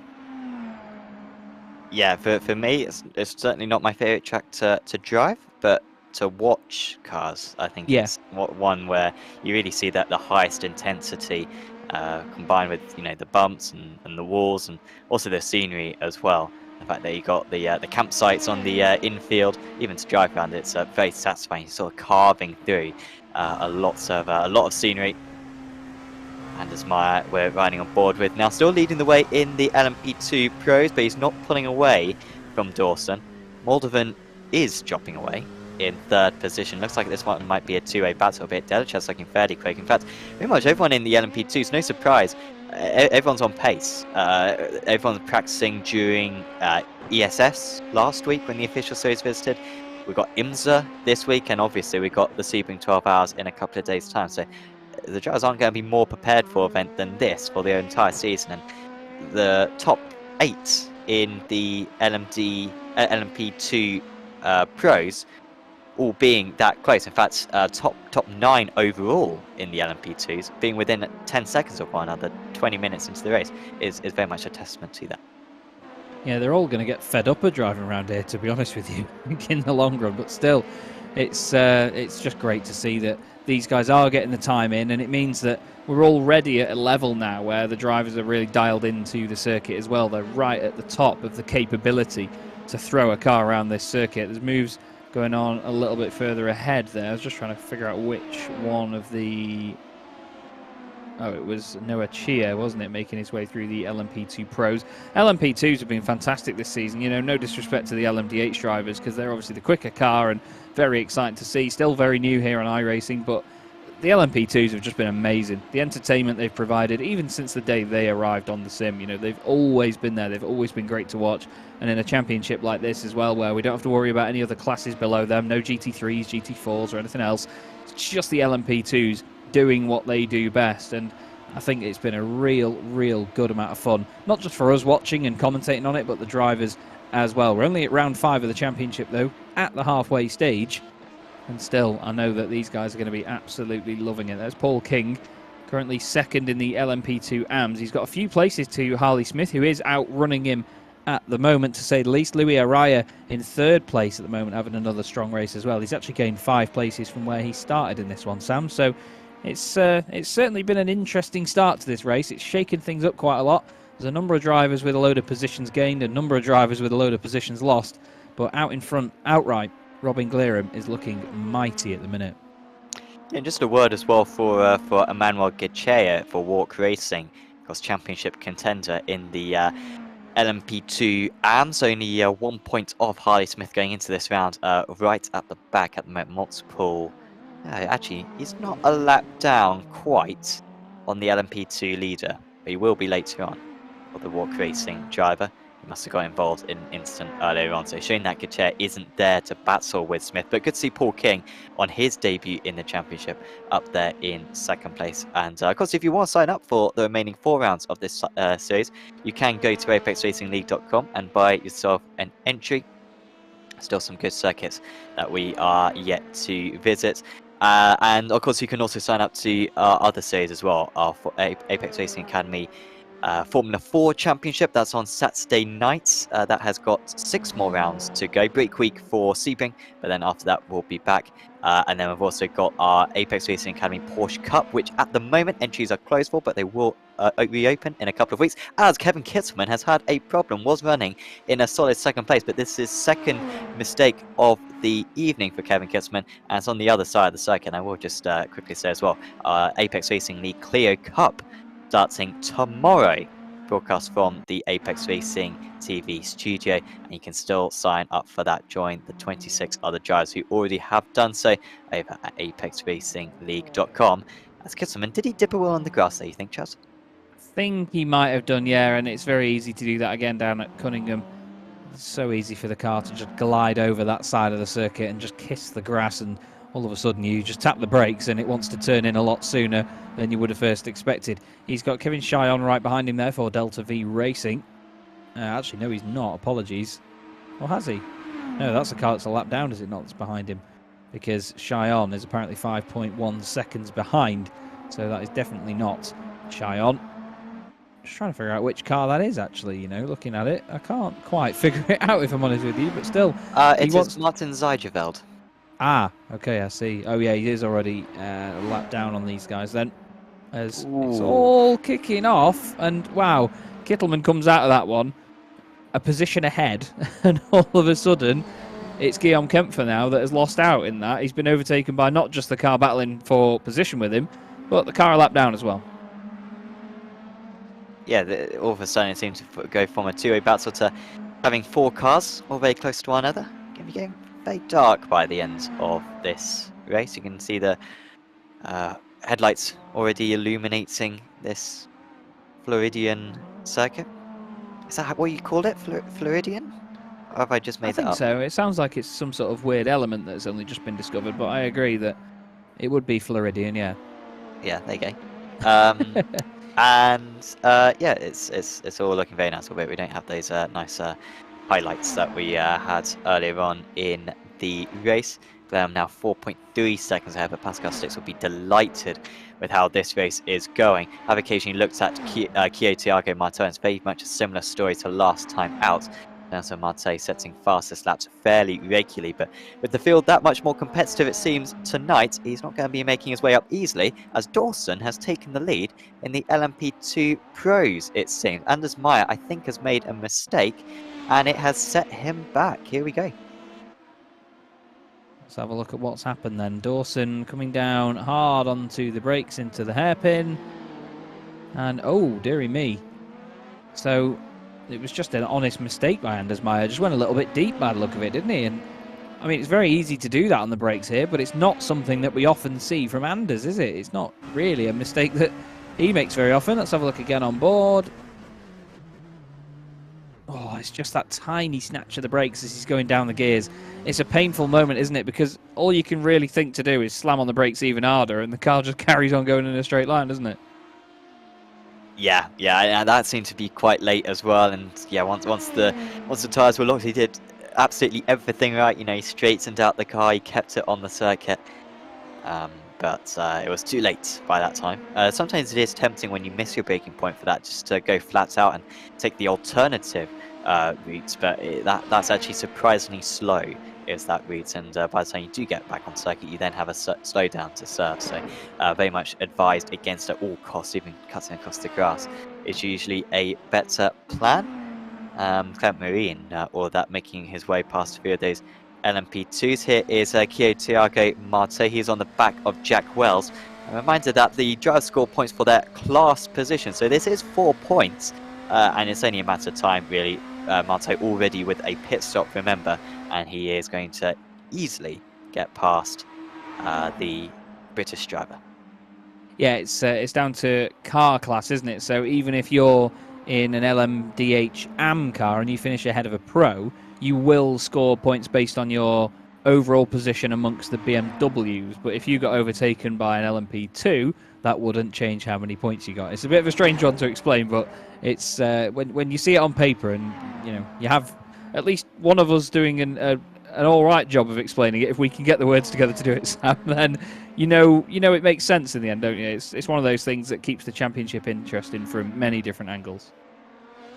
Yeah, for me, it's certainly not my favourite track to drive, but to watch cars, I think it's one where you really see that the highest intensity combined with, you know, the bumps and the walls and also the scenery as well. The fact that you got the campsites on the infield, even to drive around, it's very satisfying. You're sort of carving through a lot of scenery. And as we're riding on board with now, still leading the way in the LMP2 Pros, but he's not pulling away from Dawson. Moldovan is dropping away in 3rd position. Looks like this one might be a two-way battle, but Delicat's looking fairly quick. In fact, pretty much everyone in the LMP2 is no surprise. Everyone's on pace. Everyone's practicing during ESS last week when the official series visited. We've got IMSA this week, and obviously we've got the Sebring 12 hours in a couple of days' time. So the drivers aren't going to be more prepared for an event than this for their entire season. And the top 8 in the LMP2 Pros all being that close. In fact, top 9 overall in the LMP2s, being within 10 seconds of one another, 20 minutes into the race, is very much a testament to that. Yeah, they're all going to get fed up of driving around here, to be honest with you, in the long run. But still, it's just great to see that these guys are getting the time in, and it means that we're already at a level now where the drivers are really dialed into the circuit as well. They're right at the top of the capability to throw a car around this circuit. There's moves going on a little bit further ahead there. I was just trying to figure out which one of the... Oh, it was Noah Chia, wasn't it, making his way through the LMP2 Pros. LMP2s have been fantastic this season. You know, no disrespect to the LMDH drivers, because they're obviously the quicker car and very exciting to see. Still very new here on iRacing, but the LMP2s have just been amazing. The entertainment they've provided, even since the day they arrived on the sim, you know, they've always been there. They've always been great to watch. And in a championship like this as well, where we don't have to worry about any other classes below them, no GT3s, GT4s or anything else. It's just the LMP2s doing what they do best, and I think it's been a real good amount of fun, not just for us watching and commentating on it, but the drivers as well. We're only at round 5 of the championship though, at the halfway stage, and still I know that these guys are going to be absolutely loving it. There's Paul King, currently 2nd in the LMP2 AMS. He's got a few places to Harley Smith, who is outrunning him at the moment, to say the least. Louis Araya in 3rd place at the moment, having another strong race as well. He's actually gained 5 places from where he started in this one, Sam, so it's certainly been an interesting start to this race. It's shaken things up quite a lot. There's a number of drivers with a load of positions gained, a number of drivers with a load of positions lost, but out in front, outright, Robin Glerum is looking mighty at the minute. And just a word as well for Emmanuel Gechea for Walk Racing, of course, championship contender in the LMP2 AMS, only 1 point off Harley Smith going into this round, right at the back at the moment, multiple... actually, he's not a lap down quite on the LMP2 leader, but he will be later on for the Walk Racing driver. He must have got involved in an incident earlier on, so showing that Gutierrez isn't there to battle with Smith. But good to see Paul King on his debut in the championship up there in 2nd place. And of course, if you want to sign up for the remaining 4 rounds of this series, you can go to apexracingleague.com and buy yourself an entry. Still some good circuits that we are yet to visit. And of course, you can also sign up to our other series as well, our Apex Racing Academy Formula 4 Championship. That's on Saturday nights. That has got 6 more rounds to go. Break week for Sebring, but then after that we'll be back. And then we've also got our Apex Racing Academy Porsche Cup, which at the moment entries are closed for, but they will reopen in a couple of weeks, as Kevin Kitzelman has had a problem, was running in a solid 2nd place, but this is 2nd mistake of the evening for Kevin Kitzelman, and it's on the other side of the circuit. I will just quickly say as well, Apex Racing League Clio Cup starting tomorrow broadcast from the Apex Racing TV studio, and you can still sign up for that. Join the 26 other drivers who already have done so over at apexracingleague.com. Let's get some. And did he dip a wheel on the grass there, you think, Chaz? Think he might have done, yeah, and it's very easy to do that again down at Cunningham. It's so easy for the car to just glide over that side of the circuit and just kiss the grass, and all of a sudden you just tap the brakes and it wants to turn in a lot sooner than you would have first expected. He's got Kevin Cheyenne right behind him there for Delta V Racing. Actually, no, he's not. Apologies. Or has he? No, that's the car that's a lap down, is it not, that's behind him? Because Cheyenne is apparently 5.1 seconds behind, so that is definitely not Cheyenne. Just trying to figure out which car that is, actually, you know, looking at it. I can't quite figure it out, if I'm honest with you, but still. It is Martin Zijeveld. Ah, okay, I see. Oh, yeah, he is already a lap down on these guys then. As it's all kicking off, and wow, Kittleman comes out of that one a position ahead, and all of a sudden, it's Guillaume Kempfer now that has lost out in that. He's been overtaken by not just the car battling for position with him, but the car a lap down as well. Yeah, all of a sudden it seems to go from a two-way battle to having 4 cars all very close to one another. It can be very dark by the end of this race. You can see the headlights already illuminating this Floridian circuit. Is that what you called it? Floridian? Or have I just made that up? I think so. It sounds like it's some sort of weird element that's only just been discovered, but I agree that it would be Floridian, yeah. Yeah, there you go. And yeah, it's all looking very nice, albeit we don't have those nice highlights that we had earlier on in the race. Now 4.3 seconds ahead, but Pascal Sticks will be delighted with how this race is going. I've occasionally looked at Kyo Thiago Martin. It's very much a similar story to last time out. So Marte setting fastest laps fairly regularly, but with the field that much more competitive, it seems tonight he's not going to be making his way up easily, as Dawson has taken the lead in the LMP2 Pros, it seems. Anders Meyer, I think, has made a mistake, and it has set him back. Here we go. Let's have a look at what's happened then. Dawson coming down hard onto the brakes into the hairpin, and oh, dearie me. So it was just an honest mistake by Anders Meyer. Just went a little bit deep by the look of it, didn't he? And I mean, it's very easy to do that on the brakes here, but it's not something that we often see from Anders, is it? It's not really a mistake that he makes very often. Let's have a look again on board. Oh, it's just that tiny snatch of the brakes as he's going down the gears. It's a painful moment, isn't it? Because all you can really think to do is slam on the brakes even harder, and the car just carries on going in a straight line, doesn't it? Yeah, that seemed to be quite late as well. And yeah, once the tyres were locked, he did absolutely everything right. You know, he straightened out the car, he kept it on the circuit, but it was too late by that time. Sometimes it is tempting when you miss your braking point for that, just to go flat out and take the alternative route, but that's actually surprisingly slow, is that route, and by the time you do get back on circuit, you then have a slowdown to serve. So very much advised against at all costs. Even cutting across the grass is usually a better plan. Clement Marine, or that, making his way past a few of those LMP2s. Here is Kyo Thiago Marte. He's on the back of Jack Wells. A reminder that the drivers score points for their class position, so this is 4 points, and it's only a matter of time, really. Marte already with a pit stop, remember, and he is going to easily get past the British driver. Yeah, it's down to car class, isn't it? So even if you're in an LMDH AM car and you finish ahead of a pro, you will score points based on your overall position amongst the BMWs. But if you got overtaken by an LMP2, that wouldn't change how many points you got. It's a bit of a strange one to explain, but it's when you see it on paper, and you have at least one of us doing an all right job of explaining it. If we can get the words together to do it, Sam, then you know it makes sense in the end, don't you? It's one of those things that keeps the championship interesting from many different angles.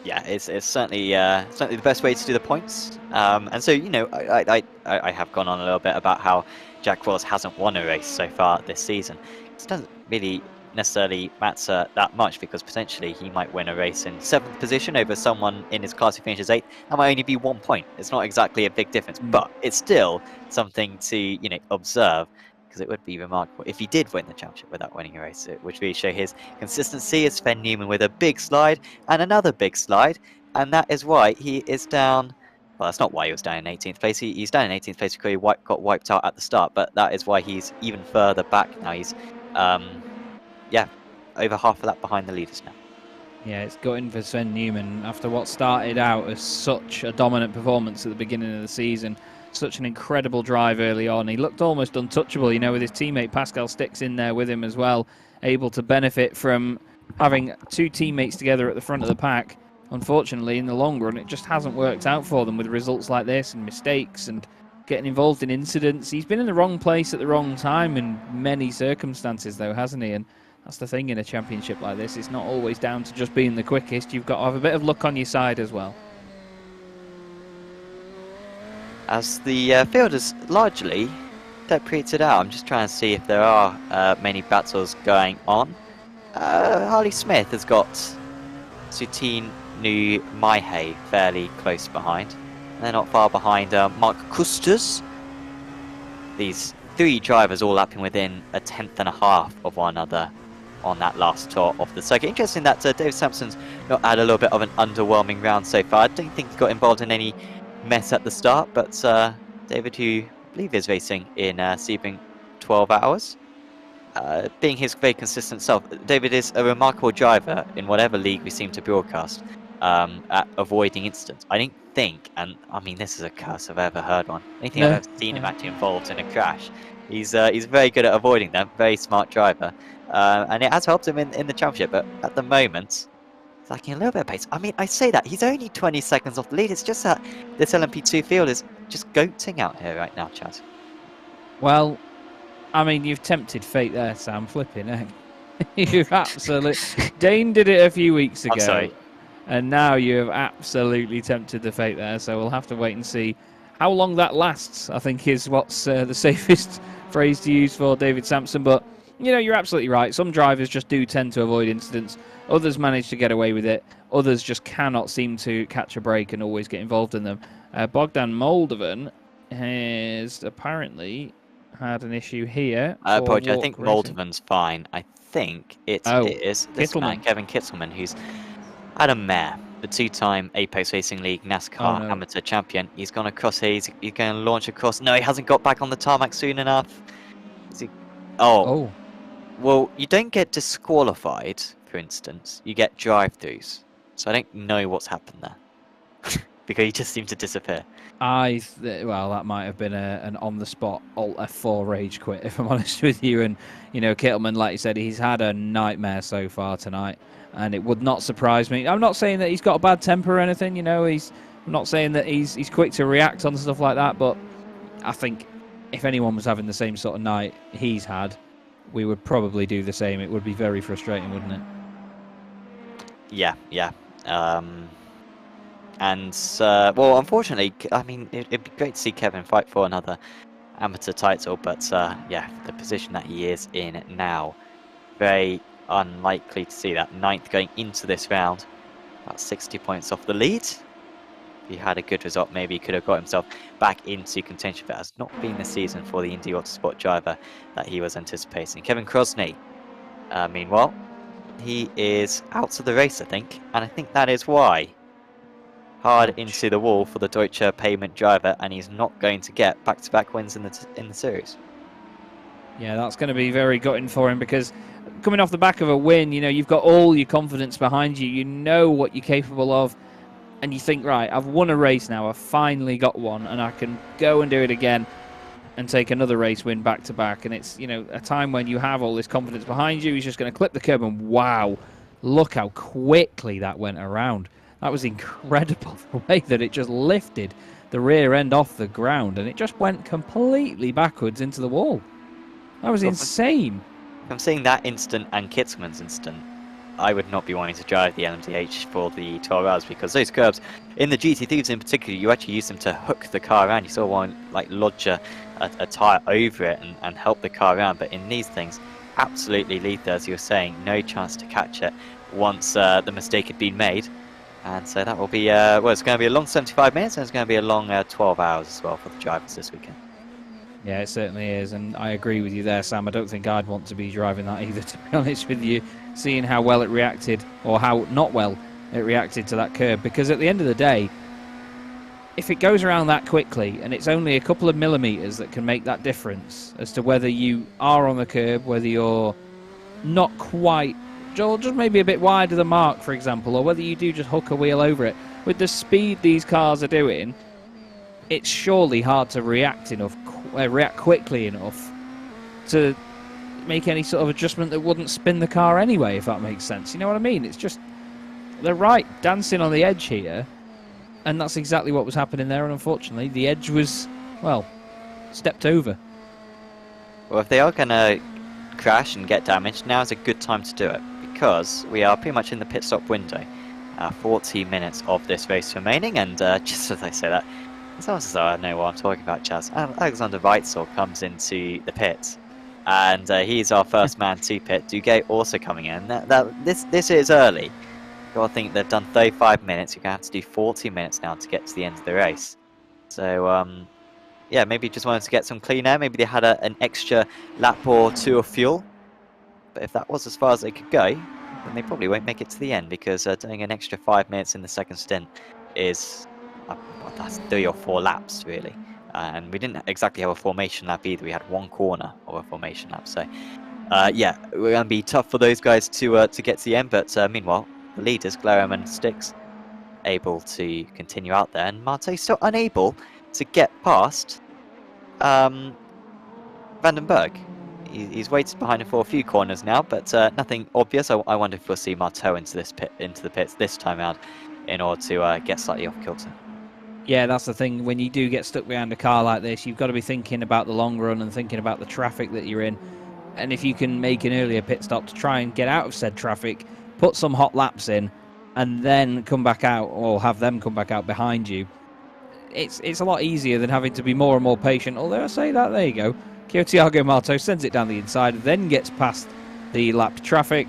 Yeah, it's certainly the best way to do the points. And so I have gone on a little bit about how Jack Wells hasn't won a race so far this season. It doesn't really necessarily matter that much, because potentially he might win a race in 7th position over someone in his class who finishes 8th. That might only be 1 point. It's not exactly a big difference, but it's still something to observe. because it would be remarkable if he did win the championship without winning a race. It would really show his consistency as Sven Newman with a big slide and another big slide, and that is why he is down. Well, that's not why he was down in 18th place. He's down in 18th place because he got wiped out at the start, but that is why he's even further back now. He's, yeah, over half of that behind the leaders now. Yeah, it's gutting for Sven Newman after what started out as such a dominant performance at the beginning of the season. Such an incredible drive early on. He looked almost untouchable, you know, with his teammate Pascal Sticks in there with him as well, able to benefit from having two teammates together at the front of the pack. Unfortunately, in the long run, it just hasn't worked out for them with results like this and mistakes and getting involved in incidents. He's been in the wrong place at the wrong time in many circumstances, though, hasn't he? And that's the thing in a championship like this. It's not always down to just being the quickest. You've got to have a bit of luck on your side as well. As the field is largely separated out, I'm just trying to see if there are many battles going on. Harley Smith has got Sutine New Maihe fairly close behind. They're not far behind Mark Custers. These three drivers all lapping within a tenth and a half of one another on that last tour of the circuit. Interesting that David Sampson's not had a little bit of an underwhelming round so far. I don't think he got involved in any mess at the start, but David, who I believe is racing in Sebring 12 hours, being his very consistent self, David is a remarkable driver in whatever league we seem to broadcast at avoiding incidents. I don't think, and I mean this is a curse I've ever heard on, anything I've ever seen him actually involved in a crash. He's very good at avoiding them, very smart driver, and it has helped him in the championship, but at the moment it's lacking a little bit of pace. I mean, I say that, he's only 20 seconds off the lead. It's just that this LMP2 field is just goating out here right now, Chaz. Well, I mean, you've tempted fate there, Sam. Flipping heck. You've absolutely... Dane did it a few weeks ago. I'm sorry. And now you have absolutely tempted the fate there, so we'll have to wait and see how long that lasts, I think is what's the safest phrase to use for David Sampson. But, you know, you're absolutely right. Some drivers just do tend to avoid incidents. Others manage to get away with it. Others just cannot seem to catch a break and always get involved in them. Bogdan Moldovan has apparently had an issue here. Apology, I think Moldovan's fine. I think it is this man, Kevin Kittelman, who's had a mare, the two-time Apex Racing League NASCAR amateur champion. He's gone across here. He's going to launch across. No, he hasn't got back on the tarmac soon enough. Is he... Oh. Well, you don't get disqualified, for instance. You get drive-throughs. So I don't know what's happened there. Because he just seemed to disappear. Well, that might have been an on-the-spot Alt F4 rage quit, if I'm honest with you. And, you know, Kittelman, like you said, he's had a nightmare so far tonight. And it would not surprise me. I'm not saying that he's got a bad temper or anything, you know. I'm not saying that he's quick to react on stuff like that. But I think if anyone was having the same sort of night he's had, we would probably do the same. It would be very frustrating, wouldn't it? Yeah. Well, unfortunately, I mean, it'd be great to see Kevin fight for another amateur title, but yeah, the position that he is in now, very unlikely to see that. 9th going into this round, about 60 points off the lead. If he had a good result, maybe he could have got himself back into contention, but has not been the season for the Indy Autosport driver that he was anticipating. Kevin Crosney, meanwhile, he is out of the race, I think, and I think that is why. Hard into the wall for the Deutsche payment driver, and he's not going to get back-to-back wins in the series. Yeah, that's going to be very gutting for him, because coming off the back of a win, you know, you've got all your confidence behind you. You know what you're capable of, and you think, right, I've won a race now. I've finally got one, and I can go and do it again and take another race win back-to-back. And it's, you know, a time when you have all this confidence behind you. He's just going to clip the curb, and wow, look how quickly that went around. That was incredible, the way that it just lifted the rear end off the ground, and it just went completely backwards into the wall. That was insane. I'm seeing that instant and Kitzelman's instant. I would not be wanting to drive the LMDH for the 12 hours, because those curbs, in the GT3s in particular, you actually use them to hook the car around. You sort of want to like lodge a tyre over it and help the car around, but in these things, absolutely lethal, as you were saying, no chance to catch it once the mistake had been made. And so that will be, well, it's going to be a long 75 minutes, and it's going to be a long 12 hours as well for the drivers this weekend. Yeah, it certainly is, and I agree with you there, Sam. I don't think I'd want to be driving that either, to be honest with you, seeing how well it reacted, or how not well it reacted to that curb, because at the end of the day, if it goes around that quickly, and it's only a couple of millimetres that can make that difference as to whether you are on the curb, whether you're not quite, or just maybe a bit wide of the mark, for example, or whether you do just hook a wheel over it, with the speed these cars are doing, it's surely hard to react quickly enough to make any sort of adjustment that wouldn't spin the car anyway, if that makes sense. You know what I mean? It's just, they're right dancing on the edge here, and that's exactly what was happening there, and unfortunately the edge was, well, stepped over. Well, if they are going to crash and get damaged, now is a good time to do it, because we are pretty much in the pit stop window. 40 minutes of this race remaining, and just as I say that, it's almost as though I know what I'm talking about, Chaz. Alexander Weitzel comes into the pit, and he's our first man to pit. Duguay also coming in. This is early. You got to think they've done 35 minutes. You're going to have to do 40 minutes now to get to the end of the race. So, yeah, maybe just wanted to get some clean air. Maybe they had an extra lap or two of fuel. But if that was as far as they could go, then they probably won't make it to the end, because doing an extra 5 minutes in the second stint is... that's 3 or 4 laps, really. And we didn't exactly have a formation lap either. We had one corner of a formation lap. So, yeah, we're going to be tough for those guys to get to the end. But meanwhile, the leaders, Glarham and Styx, able to continue out there. And Marte's still unable to get past Vandenberg. He's waited behind him for a few corners now, but nothing obvious. I wonder if we'll see Marteau into the pits this time out in order to get slightly off kilter. Yeah, that's the thing. When you do get stuck behind a car like this, you've got to be thinking about the long run and thinking about the traffic that you're in. And if you can make an earlier pit stop to try and get out of said traffic, put some hot laps in, and then come back out, or have them come back out behind you, it's a lot easier than having to be more and more patient. Although I say that, there you go. Thiago Marteau sends it down the inside, then gets past the lapped traffic.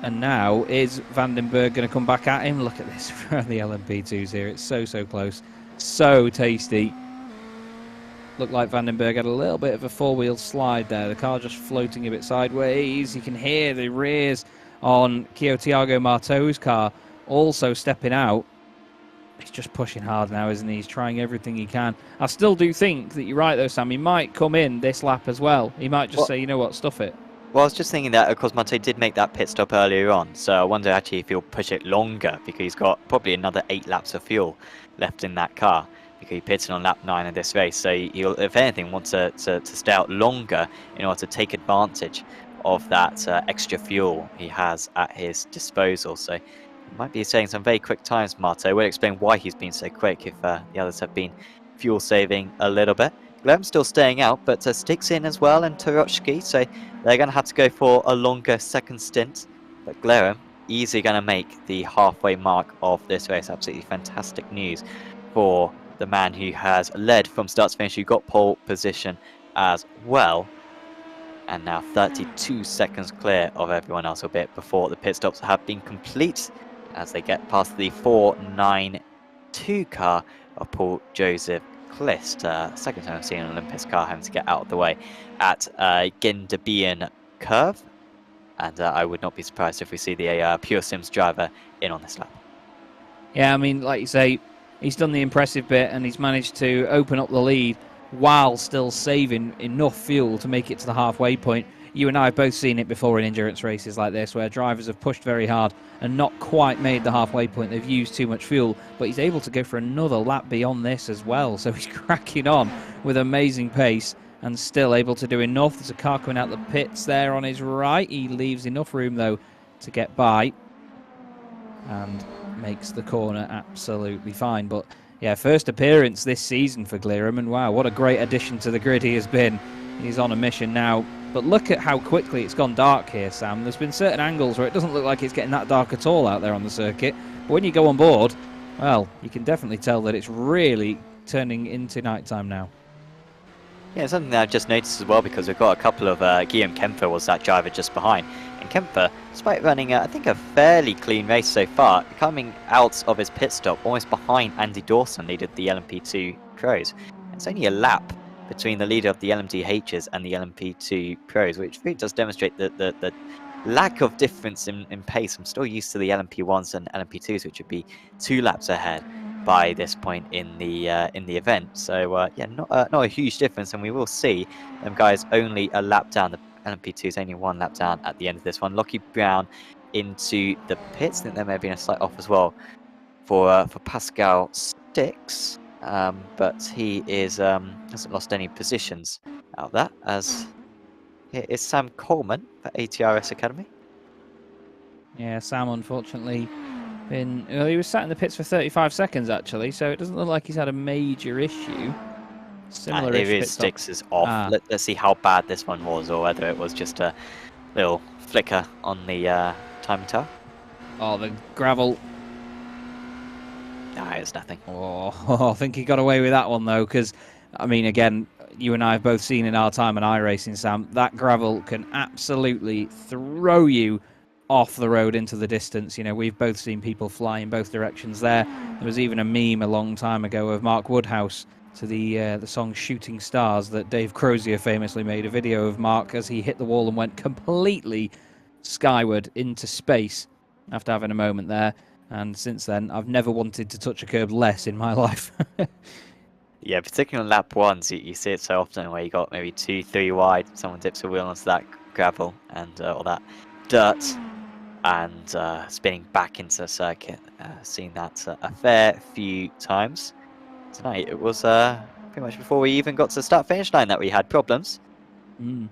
And now is Vandenberg going to come back at him? Look at this from the LMP2s here. It's so close. So tasty. Looked like Vandenberg had a little bit of a four-wheel slide there. The car just floating a bit sideways. You can hear the rears on Thiago Marteau's car also stepping out. He's just pushing hard now, isn't he? He's trying everything he can. I still do think that you're right, though, Sam. He might come in this lap as well. He might just say, you know what, stuff it. Well, I was just thinking that, of course, Marteau did make that pit stop earlier on, so I wonder actually if he'll push it longer, because he's got probably another 8 laps of fuel left in that car, because he pitted on lap 9 of this race, so he'll, if anything, want to stay out longer in order to take advantage of that extra fuel he has at his disposal. So he might be saying some very quick times, Marteau. We'll explain why he's been so quick if the others have been fuel saving a little bit. Glem's still staying out, but sticks in as well, and Tarochki, so they're going to have to go for a longer second stint. But Glarham easily going to make the halfway mark of this race. Absolutely fantastic news for the man who has led from start to finish, who got pole position as well. And now 32 seconds clear of everyone else, a bit before the pit stops have been complete, as they get past the 492 car of Paul Joseph Clist. Second time I've seen an Olympus car having to get out of the way at Gendabian curve, and I would not be surprised if we see the Pure Sims driver in on this lap. Yeah, I mean, like you say, he's done the impressive bit, and he's managed to open up the lead while still saving enough fuel to make it to the halfway point. You and I have both seen it before in endurance races like this, where drivers have pushed very hard and not quite made the halfway point. They've used too much fuel, but he's able to go for another lap beyond this as well. So he's cracking on with amazing pace and still able to do enough. There's a car coming out the pits there on his right. He leaves enough room, though, to get by and makes the corner absolutely fine. But yeah, first appearance this season for Glarham, and wow, what a great addition to the grid he has been. He's on a mission now. But look at how quickly it's gone dark here, Sam. There's been certain angles where it doesn't look like it's getting that dark at all out there on the circuit. But when you go on board, well, you can definitely tell that it's really turning into nighttime now. Yeah, something that I've just noticed as well, because we've got a couple of Guillaume Kempfer was that driver just behind. And Kempfer, despite running, I think, a fairly clean race so far, coming out of his pit stop almost behind Andy Dawson, leader of the LMP2 Pros. It's only a lap between the leader of the LMDHs and the LMP2 Pros, which really does demonstrate the lack of difference in pace. I'm still used to the LMP1s and LMP2s, which would be 2 laps ahead by this point in the event. So yeah, not a huge difference, and we will see them guys only a lap down. The LMP2 is only 1 lap down at the end of this one. Lockie Brown into the pits. I think there may have been a slight off as well for Pascal Stix, but he hasn't lost any positions out of that, as here is Sam Coleman for ATRS Academy. Yeah, Sam unfortunately he was sat in the pits for 35 seconds actually, so it doesn't look like he's had a major issue. Similar Here is Stix is off. Let's see how bad this one was, or whether it was just a little flicker on the time tower. Oh, the gravel. Nah, it's nothing. Oh, I think he got away with that one though, because I mean, again, you and I have both seen in our time on iRacing, Sam, that gravel can absolutely throw you off the road into the distance. You know, we've both seen people fly in both directions there. There was even a meme a long time ago of Mark Woodhouse to the song Shooting Stars that Dave Crozier famously made a video of Mark as he hit the wall and went completely skyward into space after having a moment there. And since then, I've never wanted to touch a curb less in my life. Yeah, particularly on lap 1s, you see it so often where you got maybe 2, 3 wide, someone dips a wheel onto that gravel and all that dirt, and spinning back into the circuit. Seen that a fair few times. Tonight it was pretty much before we even got to the start-finish line that we had problems.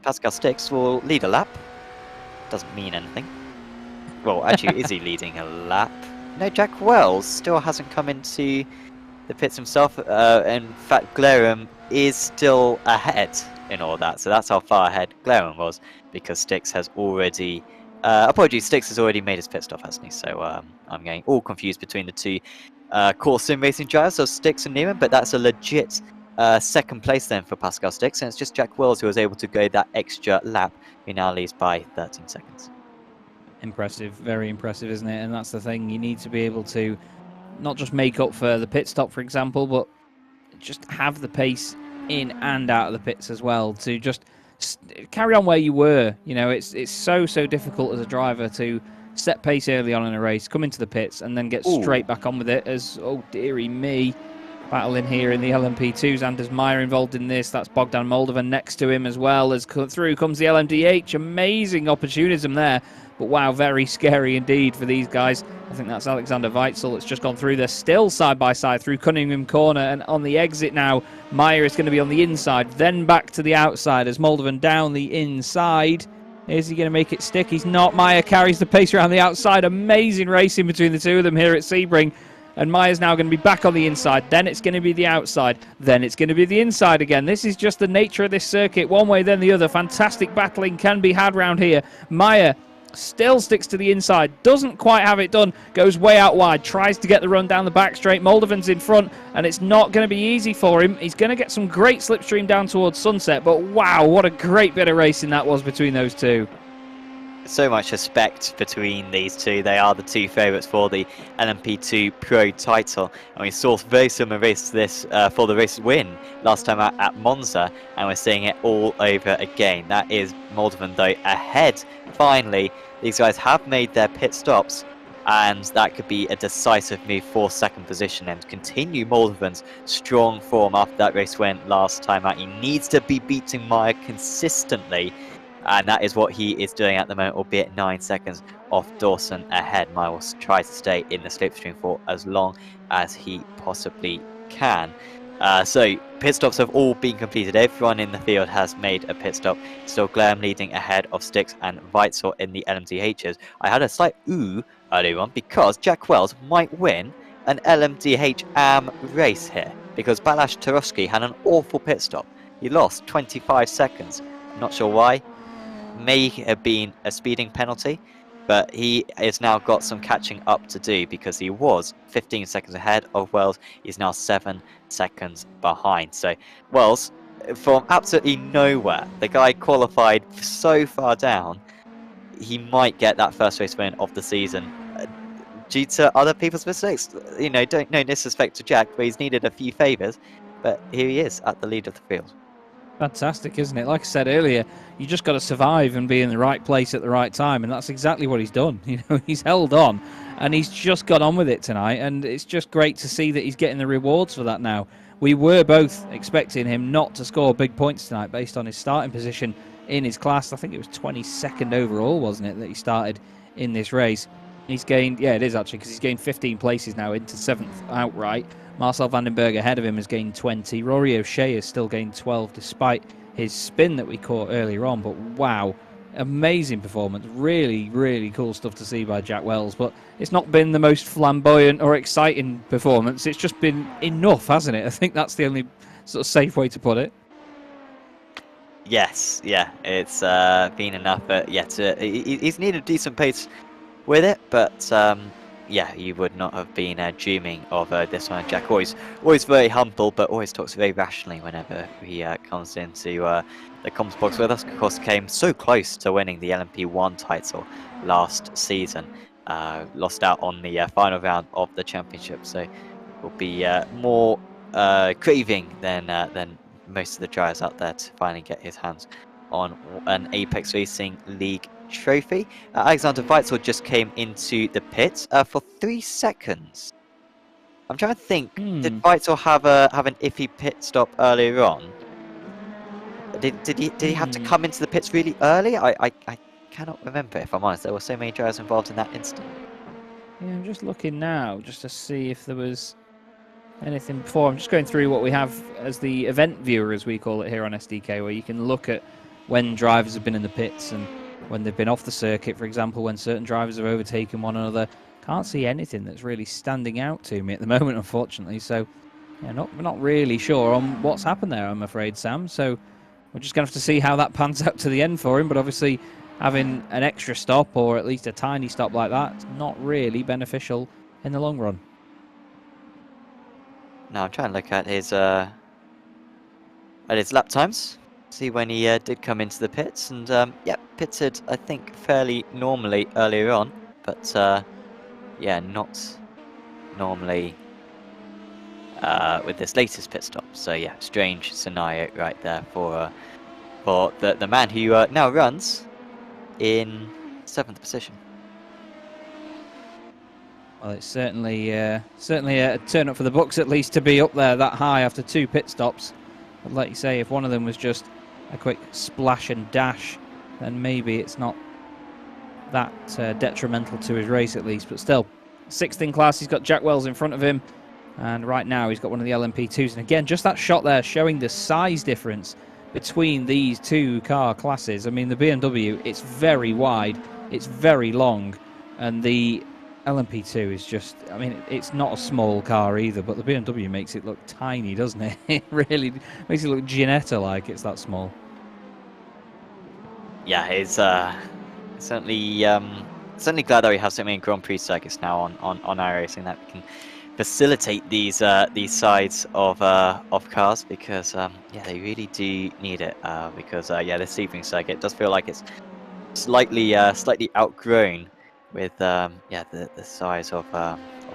Pascal Stix will lead a lap. Doesn't mean anything. Well, actually, is he leading a lap? No, Jack Wells still hasn't come into the pits himself. In fact, Glarham is still ahead in all that. So that's how far ahead Glarham was, because Stix has already... apologies, Stix has already made his pit stop, hasn't he? So I'm getting all confused between the two core sim racing drivers, so Stix and Newman, but that's a legit second place then for Pascal Stix, and it's just Jack Wells who was able to go that extra lap, who now leads by 13 seconds. Impressive, very impressive, isn't it? And that's the thing, you need to be able to not just make up for the pit stop, for example, but just have the pace in and out of the pits as well, to just carry on where you were. You know, it's so difficult as a driver to set pace early on in a race, come into the pits, and then get straight back on with it. As, oh dearie me, battling here in the LMP2s. Anders Meyer involved in this. That's Bogdan Moldovan next to him as well. As through comes the LMDH. Amazing opportunism there. But wow, very scary indeed for these guys. I think that's Alexander Weitzel that's just gone through. They're still side by side through Cunningham Corner, and on the exit now, Meyer is going to be on the inside, then back to the outside as Moldovan down the inside. Is he going to make it stick? He's not. Meyer carries the pace around the outside. Amazing racing between the two of them here at Sebring. And Meyer's now going to be back on the inside. Then it's going to be the outside. Then it's going to be the inside again. This is just the nature of this circuit. One way, then the other. Fantastic battling can be had round here. Meyer still sticks to the inside. Doesn't quite have it done. Goes way out wide. Tries to get the run down the back straight. Moldovan's in front. And it's not going to be easy for him. He's going to get some great slipstream down towards Sunset. But wow, what a great bit of racing that was between those two. So much respect between these two. They are the two favourites for the LMP2 Pro title, and we saw a very similar race to this for the race win last time at Monza, and we're seeing it all over again. That is Moldovan though ahead. Finally, these guys have made their pit stops, and that could be a decisive move for second position and continue Moldovan's strong form after that race win last time out. He needs to be beating Meyer consistently, and that is what he is doing at the moment, albeit 9 seconds off Dawson ahead. Meyer will try to stay in the slipstream for as long as he possibly can. So pit stops have all been completed. Everyone in the field has made a pit stop. Still Glarham leading ahead of Stix and Weitzel in the LMDHs. I had a slight ooh earlier on because Jack Wells might win an LMDH AM race here, because Balázs Tarowski had an awful pit stop. He lost 25 seconds. I'm not sure why. May have been a speeding penalty, but he has now got some catching up to do, because he was 15 seconds ahead of Wells. He's now 7 seconds behind. So Wells, from absolutely nowhere, the guy qualified so far down, he might get that first race win of the season due to other people's mistakes. You know, no disrespect to Jack, but he's needed a few favours, but here he is at the lead of the field. Fantastic, isn't it? Like I said earlier, you just got to survive and be in the right place at the right time, and that's exactly what he's done. You know, he's held on, and he's just got on with it tonight, and it's just great to see that he's getting the rewards for that now. We were both expecting him not to score big points tonight based on his starting position in his class. I think it was 22nd overall, wasn't it, that he started in this race. He's gained, yeah, it is actually, because he's gained 15 places now into 7th outright. Marcel Vandenberg ahead of him has gained 20. Rory O'Shea has still gained 12 despite his spin that we caught earlier on. But wow, amazing performance. Really, really cool stuff to see by Jack Wells. But it's not been the most flamboyant or exciting performance. It's just been enough, hasn't it? I think that's the only sort of safe way to put it. Yes, yeah, it's been enough. But yeah, he's needed a decent pace with it, but yeah, you would not have been dreaming of this one. Jack always very humble, but always talks very rationally whenever he comes into the comms box with us. Of course, came so close to winning the LMP1 title last season. Lost out on the final round of the championship, so will be more craving than most of the drivers out there to finally get his hands on an Apex Racing League trophy. Alexander Weitzel just came into the pits for 3 seconds. I'm trying to think. Did Weitzel have an iffy pit stop earlier on? Did he have to come into the pits really early? I cannot remember, if I'm honest. There were so many drivers involved in that instant. Yeah, I'm just looking now just to see if there was anything before. I'm just going through what we have as the event viewer, as we call it here on SDK, where you can look at when drivers have been in the pits and when they've been off the circuit, for example, when certain drivers have overtaken one another. Can't see anything that's really standing out to me at the moment, unfortunately. So, yeah, not really sure on what's happened there, I'm afraid, Sam. So, we're just going to have to see how that pans out to the end for him. But obviously, having an extra stop, or at least a tiny stop like that, is not really beneficial in the long run. Now, I'm trying to look at his lap times. See when he did come into the pits, and yeah, pitted I think fairly normally earlier on, but yeah, not normally with this latest pit stop. So yeah, strange scenario right there for the man who now runs in 7th position. Well, it's certainly a turn up for the books, at least, to be up there that high after 2 pit stops. But like you say, if one of them was just a quick splash and dash, then maybe it's not that detrimental to his race, at least. But still, 6th in class, he's got Jack Wells in front of him, and right now he's got one of the LMP2s. And again, just that shot there showing the size difference between these 2 car classes. I mean, the BMW, it's very wide, it's very long, and the LMP2 is just, I mean, it's not a small car either, but the BMW makes it look tiny, doesn't it? It really makes it look Ginetta-like, it's that small. Yeah, it's certainly glad that we have so many Grand Prix circuits now on iRacing that we can facilitate these sides of cars, because yeah, they really do need it, because yeah, the Sebring circuit does feel like it's slightly outgrown with yeah, the size of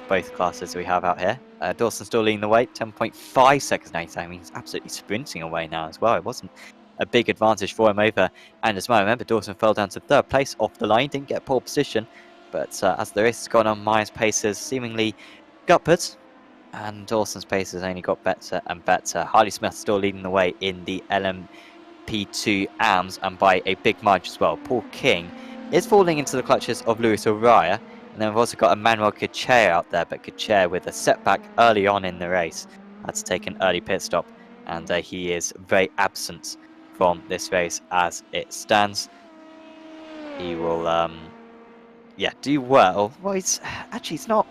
both classes we have out here. Dawson still leading the way, 10.5 seconds now. I mean, he's absolutely sprinting away now as well. It wasn't a big advantage for him over Anders Meyer. Remember, Dawson fell down to 3rd place off the line, didn't get pole position, but as the race has gone on, Meyer's paces seemingly gutted, and Dawson's paces only got better and better. Harley Smith still leading the way in the LMP2 AMS, and by a big margin as well. Paul King is falling into the clutches of Luis Araya, and then we've also got Emmanuel Kacher out there, but Kacher with a setback early on in the race had to take an early pit stop, and he is very absent from this race as it stands. He will yeah, do well. Well, it's not.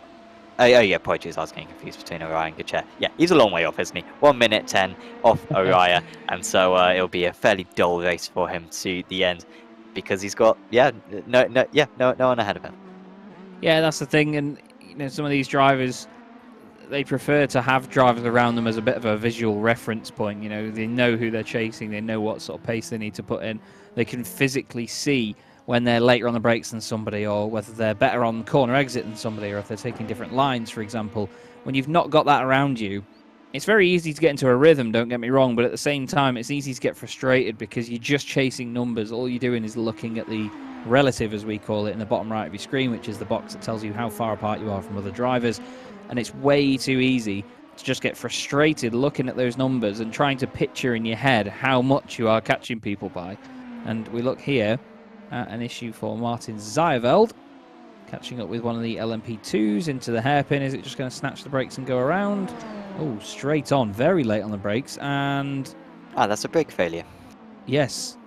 Oh yeah, apologies, I was getting confused between Araya and Kacher. Yeah, he's a long way off, isn't he? 1 minute 10 off Araya, and so it'll be a fairly dull race for him to the end, because he's got no one ahead of him. Yeah, that's the thing, and you know, some of these drivers, they prefer to have drivers around them as a bit of a visual reference point. You know, they know who they're chasing, they know what sort of pace they need to put in. They can physically see when they're later on the brakes than somebody, or whether they're better on corner exit than somebody, or if they're taking different lines, for example. When you've not got that around you, it's very easy to get into a rhythm, don't get me wrong, but at the same time, it's easy to get frustrated because you're just chasing numbers. All you're doing is looking at the relative, as we call it, in the bottom right of your screen, which is the box that tells you how far apart you are from other drivers. And it's way too easy to just get frustrated looking at those numbers and trying to picture in your head how much you are catching people by. And we look here at an issue for Martin Zayeveld, catching up with one of the LMP2s into the hairpin. Is it just going to snatch the brakes and go around? Oh, straight on, very late on the brakes, and... Ah, that's a brake failure. Yes,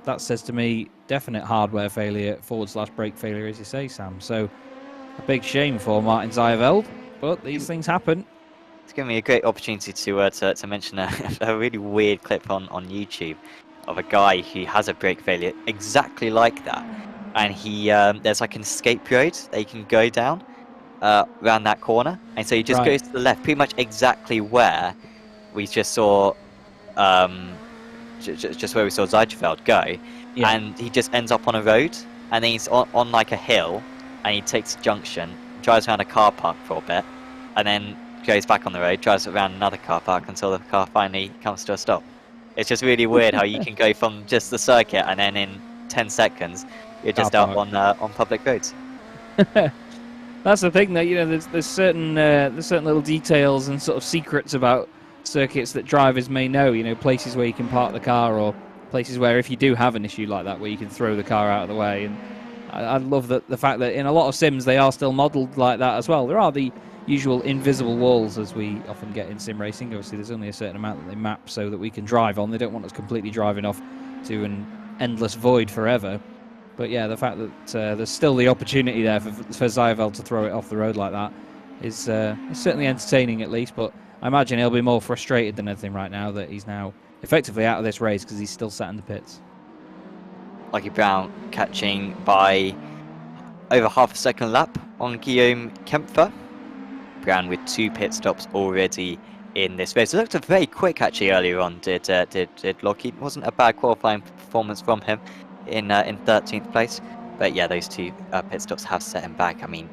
that says to me definite hardware failure, / brake failure, as you say, Sam. So, a big shame for Martin Zayeveld, but these things happen. It's given me a great opportunity to mention a really weird clip on YouTube of a guy who has a brake failure exactly like that. And he there's like an escape road that you can go down around that corner, and so he just goes to the left, pretty much exactly where we just saw just where we saw Zayeveld go, and he just ends up on a road, and then he's on like a hill, and he takes a junction, drives around a car park for a bit, and then goes back on the road, drives around another car park until the car finally comes to a stop. It's just really weird how you can go from just the circuit, and then in 10 seconds you're just out on public roads. That's the thing, that there's certain little details and sort of secrets about circuits that drivers may know. Places where you can park the car, or places where if you do have an issue like that, where you can throw the car out of the way. And I love the fact that in a lot of sims they are still modelled like that as well. There are the usual invisible walls, as we often get in sim racing. Obviously, there's only a certain amount that they map so that we can drive on. They don't want us completely driving off to an endless void forever. But yeah, the fact that there's still the opportunity there for Zayeveld to throw it off the road like that is certainly entertaining, at least. But I imagine he'll be more frustrated than anything right now that he's now effectively out of this race because he's still sat in the pits. Lucky Brown catching by over half a second lap on Guillaume Kempfer. Brown with 2 pit stops already in this race. It looked very quick actually earlier on. Did Lockheed? Wasn't a bad qualifying performance from him in 13th place. But yeah, those 2 pit stops have set him back. I mean,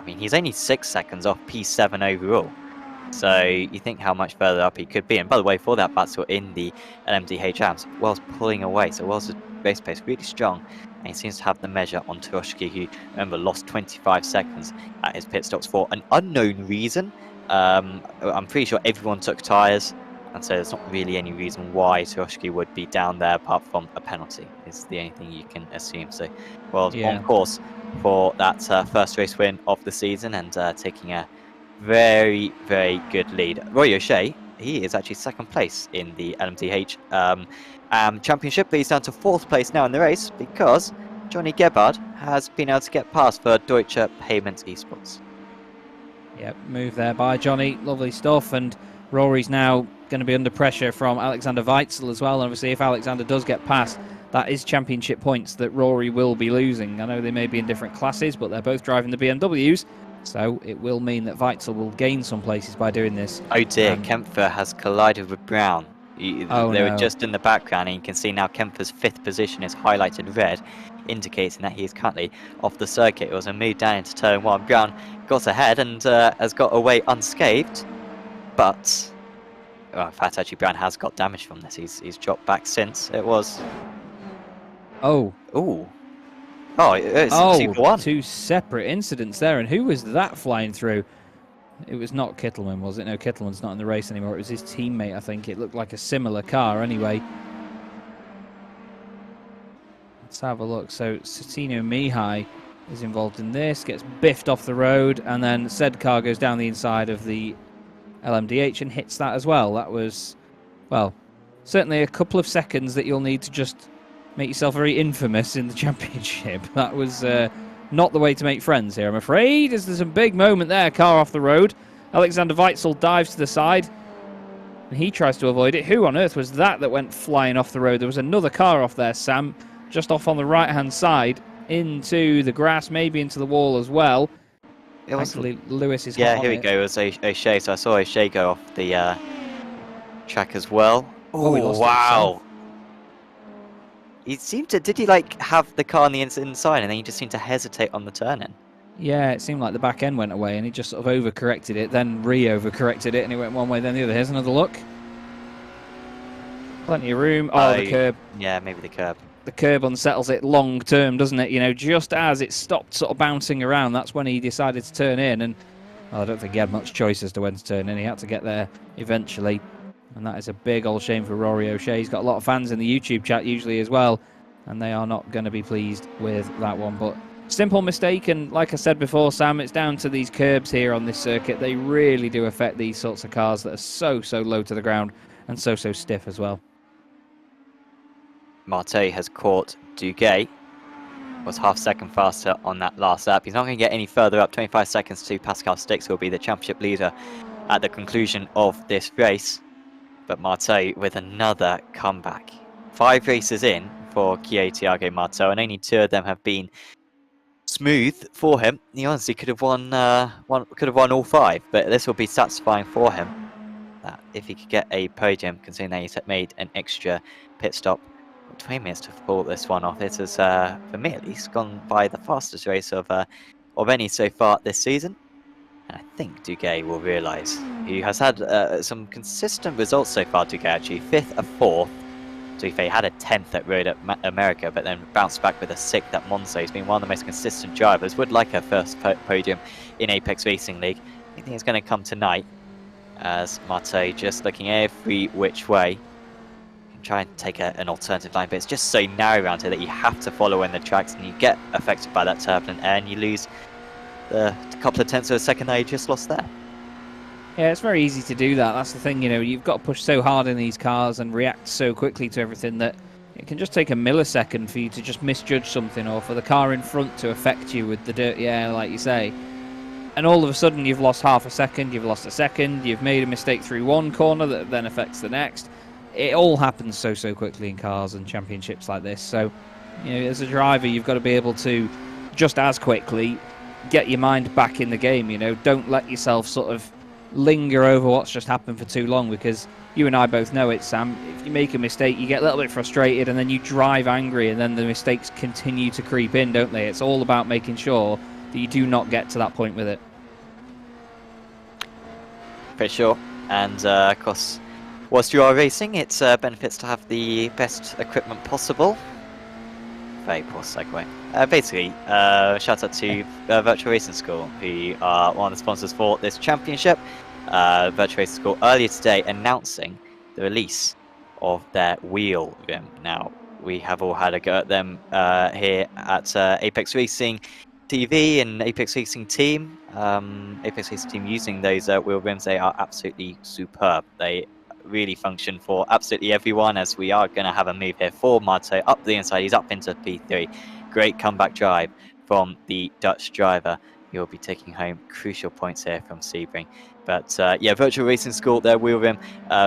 he's only 6 seconds off P7 overall. So you think how much further up he could be. And by the way, for that battle in the LMDH AMS, Wells pulling away. So Wells' race pace really strong. And he seems to have the measure on Turoshki, who, remember, lost 25 seconds at his pit stops for an unknown reason. I'm pretty sure everyone took tyres, and so there's not really any reason why Turoshki would be down there apart from a penalty, is the only thing you can assume. So, well, on course for that first race win of the season, and taking a very, very good lead. Roy O'Shea, he is actually 2nd place in the LMDH Championship, but he's down to 4th place now in the race because Johnny Gebhard has been able to get past for Deutsche Payments Esports. Yep, move there by Johnny, lovely stuff. And Rory's now going to be under pressure from Alexander Weitzel as well. And obviously, if Alexander does get past, that is championship points that Rory will be losing. I know they may be in different classes, but they're both driving the BMWs. So it will mean that Weitzel will gain some places by doing this. Oh dear, Kempfer has collided with Brown. They were just in the background, and you can see now Kempfer's 5th position is highlighted red, indicating that he is currently off the circuit. It was a move down into turn 1. Brown got ahead and has got away unscathed, but in fact, actually, Brown has got damage from this. He's dropped back since. It was. It's 2 separate incidents there, and who was that flying through? It was not Kittleman, was it? No, Kittleman's not in the race anymore. It was his teammate, I think. It looked like a similar car anyway. Let's have a look. So, Satino Mihai is involved in this, gets biffed off the road, and then said car goes down the inside of the LMDH and hits that as well. That was, well, certainly a couple of seconds that you'll need to just make yourself very infamous in the championship. That was not the way to make friends here, I'm afraid. There's a big moment there, car off the road. Alexander Weitzel dives to the side, and he tries to avoid it. Who on earth was that went flying off the road? There was another car off there, Sam, just off on the right-hand side, into the grass, maybe into the wall as well. Thankfully, Lewis is here we go. It was O'Shea, so I saw O'Shea go off the track as well. Oh, wow. He seemed to, did he like have the car on the inside and then he just seemed to hesitate on the turn-in? Yeah, it seemed like the back end went away and he just sort of overcorrected it, then re-overcorrected it, and he went one way, then the other. Here's another look. Plenty of room. Oh, the curb. Yeah, maybe the curb. The curb unsettles it long term, doesn't it? You know, just as it stopped sort of bouncing around, that's when he decided to turn in. And well, I don't think he had much choice as to when to turn in. He had to get there eventually. And that is a big old shame for Rory O'Shea. He's got a lot of fans in the YouTube chat usually as well, and they are not going to be pleased with that one. But simple mistake, and like I said before, Sam, it's down to these curbs here on this circuit. They really do affect these sorts of cars that are so low to the ground and so stiff as well. Marte has caught Duguay. Was half second faster on that last lap. He's not going to get any further up. 25 seconds to Pascal Stix, who will be the championship leader at the conclusion of this race. But Marte with another comeback. 5 races in for Kia Thiago Martel, and only 2 of them have been smooth for him. He honestly could have won all 5, but this will be satisfying for him. That if he could get a podium, considering that he's made an extra pit stop. 20 minutes to pull this one off. It has, for me at least, gone by the fastest race of any so far this season. And I think Duguay will realise he has had some consistent results so far. Duguay actually 5th and 4th. So if he had a 10th at Road at America, but then bounced back with a 6th at Monza. He's been one of the most consistent drivers. Would like a first podium in Apex Racing League. I think it's going to come tonight, as Marte just looking every which way. Try and take an alternative line, but it's just so narrow around here that you have to follow in the tracks, and you get affected by that turbulent air, and you lose the couple of tenths of a second that you just lost there. Yeah, it's very easy to do that. That's the thing, you know, you've got to push so hard in these cars and react so quickly to everything that it can just take a millisecond for you to just misjudge something, or for the car in front to affect you with the dirty air, like you say. And all of a sudden you've lost half a second, you've lost a second, you've made a mistake through one corner that then affects the next. It all happens so quickly in cars and championships like this. So, you know, as a driver, you've got to be able to just as quickly get your mind back in the game. You know, don't let yourself sort of linger over what's just happened for too long, because you and I both know it, Sam. If you make a mistake, you get a little bit frustrated, and then you drive angry, and then the mistakes continue to creep in, don't they? It's all about making sure that you do not get to that point with it. For sure, and of course, whilst you are racing, it's benefits to have the best equipment possible. Very poor segue. Basically, shout out to Virtual Racing School, who are one of the sponsors for this championship. Virtual Racing School earlier today announcing the release of their wheel rim. Now, we have all had a go at them here at Apex Racing TV and Apex Racing Team. Apex Racing Team using those wheel rims, they are absolutely superb. They really function for absolutely everyone, as we are going to have a move here for Marte up the inside. He's up into P3. Great comeback drive from the Dutch driver. He'll be taking home crucial points here from Sebring. But yeah, Virtual Racing School, their wheel rim,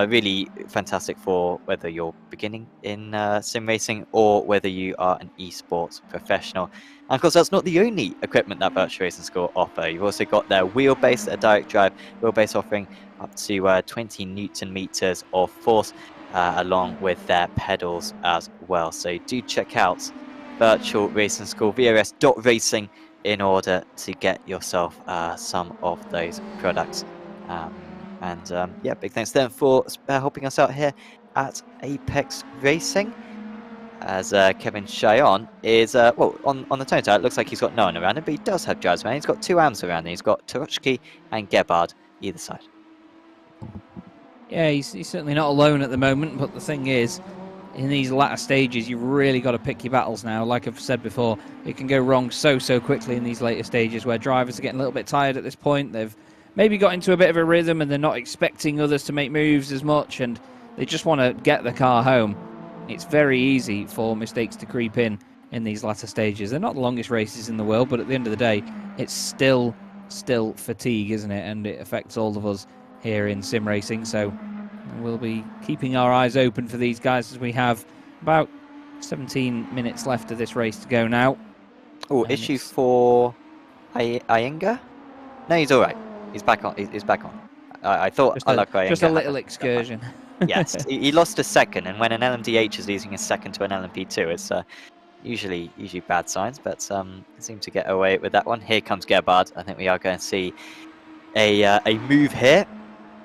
really fantastic for whether you're beginning in sim racing or whether you are an esports professional. And of course, that's not the only equipment that Virtual Racing School offer. You've also got their wheelbase, their direct drive wheelbase, offering up to 20 Newton meters of force, along with their pedals as well. So do check out Virtual Racing School, VRS.racing, in order to get yourself some of those products. Yeah, big thanks to them for helping us out here at Apex Racing. As Kevin Cheyenne is, well, on the Toyota, it looks like he's got no one around him, but he does have drivers around. He's got 2 AMs around him. He's got Taruchki and Gebhard either side. Yeah, he's certainly not alone at the moment, but the thing is, in these latter stages, you've really got to pick your battles now. Like I've said before, it can go wrong so quickly in these later stages, where drivers are getting a little bit tired at this point. They've maybe got into a bit of a rhythm, and they're not expecting others to make moves as much, and they just want to get the car home. It's very easy for mistakes to creep in these latter stages. They're not the longest races in the world, but at the end of the day, it's still fatigue, isn't it? And it affects all of us here in sim racing. So we'll be keeping our eyes open for these guys, as we have about 17 minutes left of this race to go now. Oh, issue for Iyenga? No, he's all right. He's back on. He's back on. I thought just a little excursion. Yes, he lost a second, and when an LMDH is losing a second to an LMP2, Usually bad signs, but seem to get away with that one. Here comes Gebhard. I think we are going to see a move here.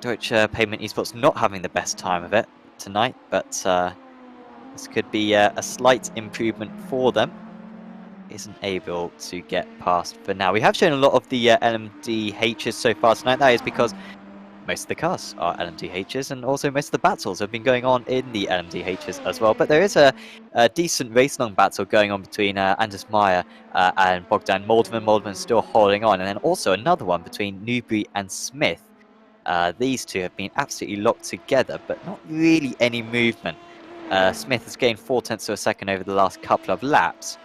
Deutsche Payment Esports not having the best time of it tonight, but this could be a slight improvement for them. Isn't able to get past for now. We have shown a lot of the LMDHs so far tonight. That is because most of the cars are LMDHs, and also most of the battles have been going on in the LMDHs as well. But there is a decent race-long battle going on between Anders Meyer and Bogdan Moldovan. Moldovan still holding on, and then also another one between Newbury and Smith. These two have been absolutely locked together, but not really any movement. Smith has gained 0.4 of a second over the last couple of laps,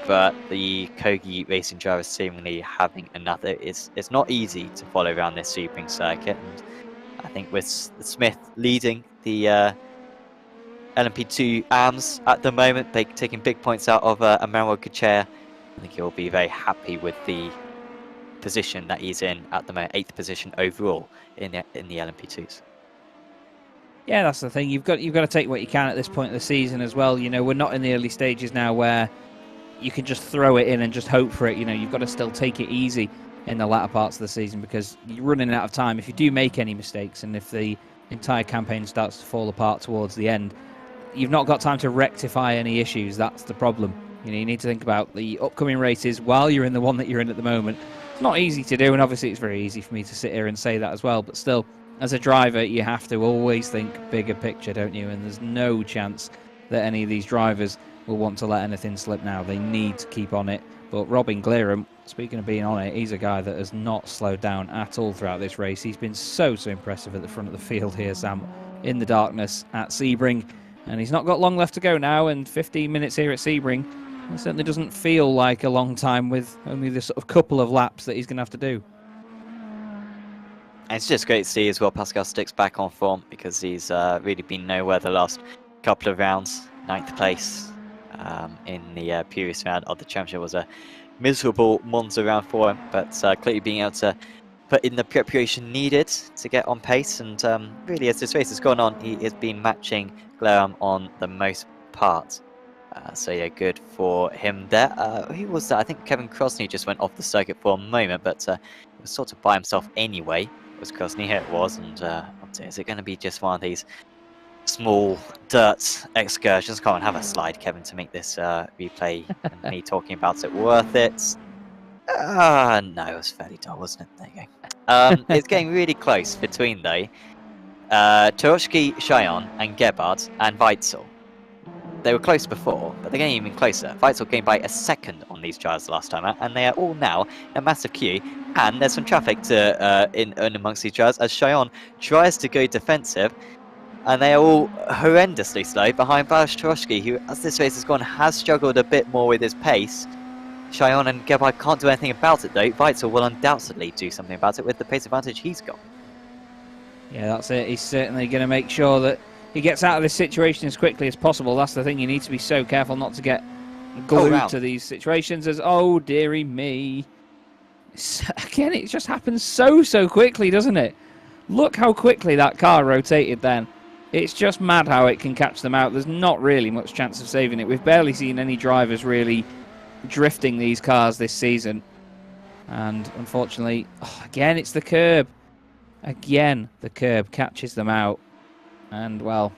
but the Kogi racing drivers seemingly having another. It's not easy to follow around this Sebring circuit, and I think with Smith leading the LMP2 AMS at the moment, taking big points out of Amaro Kucher, I think he'll be very happy with the position that he's in at the moment, 8th position overall in the LMP2s. Yeah, that's the thing. You've got to take what you can at this point of the season as well. You know, we're not in the early stages now where you can just throw it in and just hope for it. You know, you've got to still take it easy in the latter parts of the season because you're running out of time. If you do make any mistakes and if the entire campaign starts to fall apart towards the end, you've not got time to rectify any issues. That's the problem. You know, you need to think about the upcoming races while you're in the one that you're in at the moment. It's not easy to do, and obviously it's very easy for me to sit here and say that as well, but still, as a driver, you have to always think bigger picture, don't you? And there's no chance that any of these drivers will want to let anything slip now. They need to keep on it. But Robin Glerum, speaking of being on it, he's a guy that has not slowed down at all throughout this race. He's been so impressive at the front of the field here, Sam, in the darkness at Sebring. And he's not got long left to go now, and 15 minutes here at Sebring, it certainly doesn't feel like a long time with only the sort of couple of laps that he's going to have to do. And it's just great to see as well Pascal Sticks back on form, because he's really been nowhere the last couple of rounds. 9th place in the previous round of the championship was a miserable Monza round for him, but clearly being able to put in the preparation needed to get on pace, and really as this race has gone on, he has been matching Glerum on the most part. So yeah, good for him there. Who was that? I think Kevin Crosney just went off the circuit for a moment, but he was sort of by himself anyway. It was Crosney, here it was, and is it going to be just one of these small dirt excursions? Come on, have a slide, Kevin, to make this replay and me talking about it worth it. No, it was fairly dull, wasn't it? There you go. It's getting really close between, though, Turoshki, Cheyenne, and Gebhard, and Weitzel. They were close before, but they're getting even closer. Weitzel gained by a second on these drivers last time out, and they are all now in a massive queue. And there's some traffic to in amongst these drivers as Cheyenne tries to go defensive, and they are all horrendously slow behind Balazs Turoshki, who, as this race has gone, has struggled a bit more with his pace. Cheyenne and Gebhard can't do anything about it, though. Weitzel will undoubtedly do something about it with the pace advantage he's got. Yeah, that's it. He's certainly going to make sure that he gets out of this situation as quickly as possible. That's the thing. You need to be so careful not to get glued to these situations. As oh dearie me, again, it just happens so quickly, doesn't it? Look how quickly that car rotated then. It's just mad how it can catch them out. There's not really much chance of saving it. We've barely seen any drivers really drifting these cars this season, and unfortunately, again, it's the curb. Again, the curb catches them out. And, well,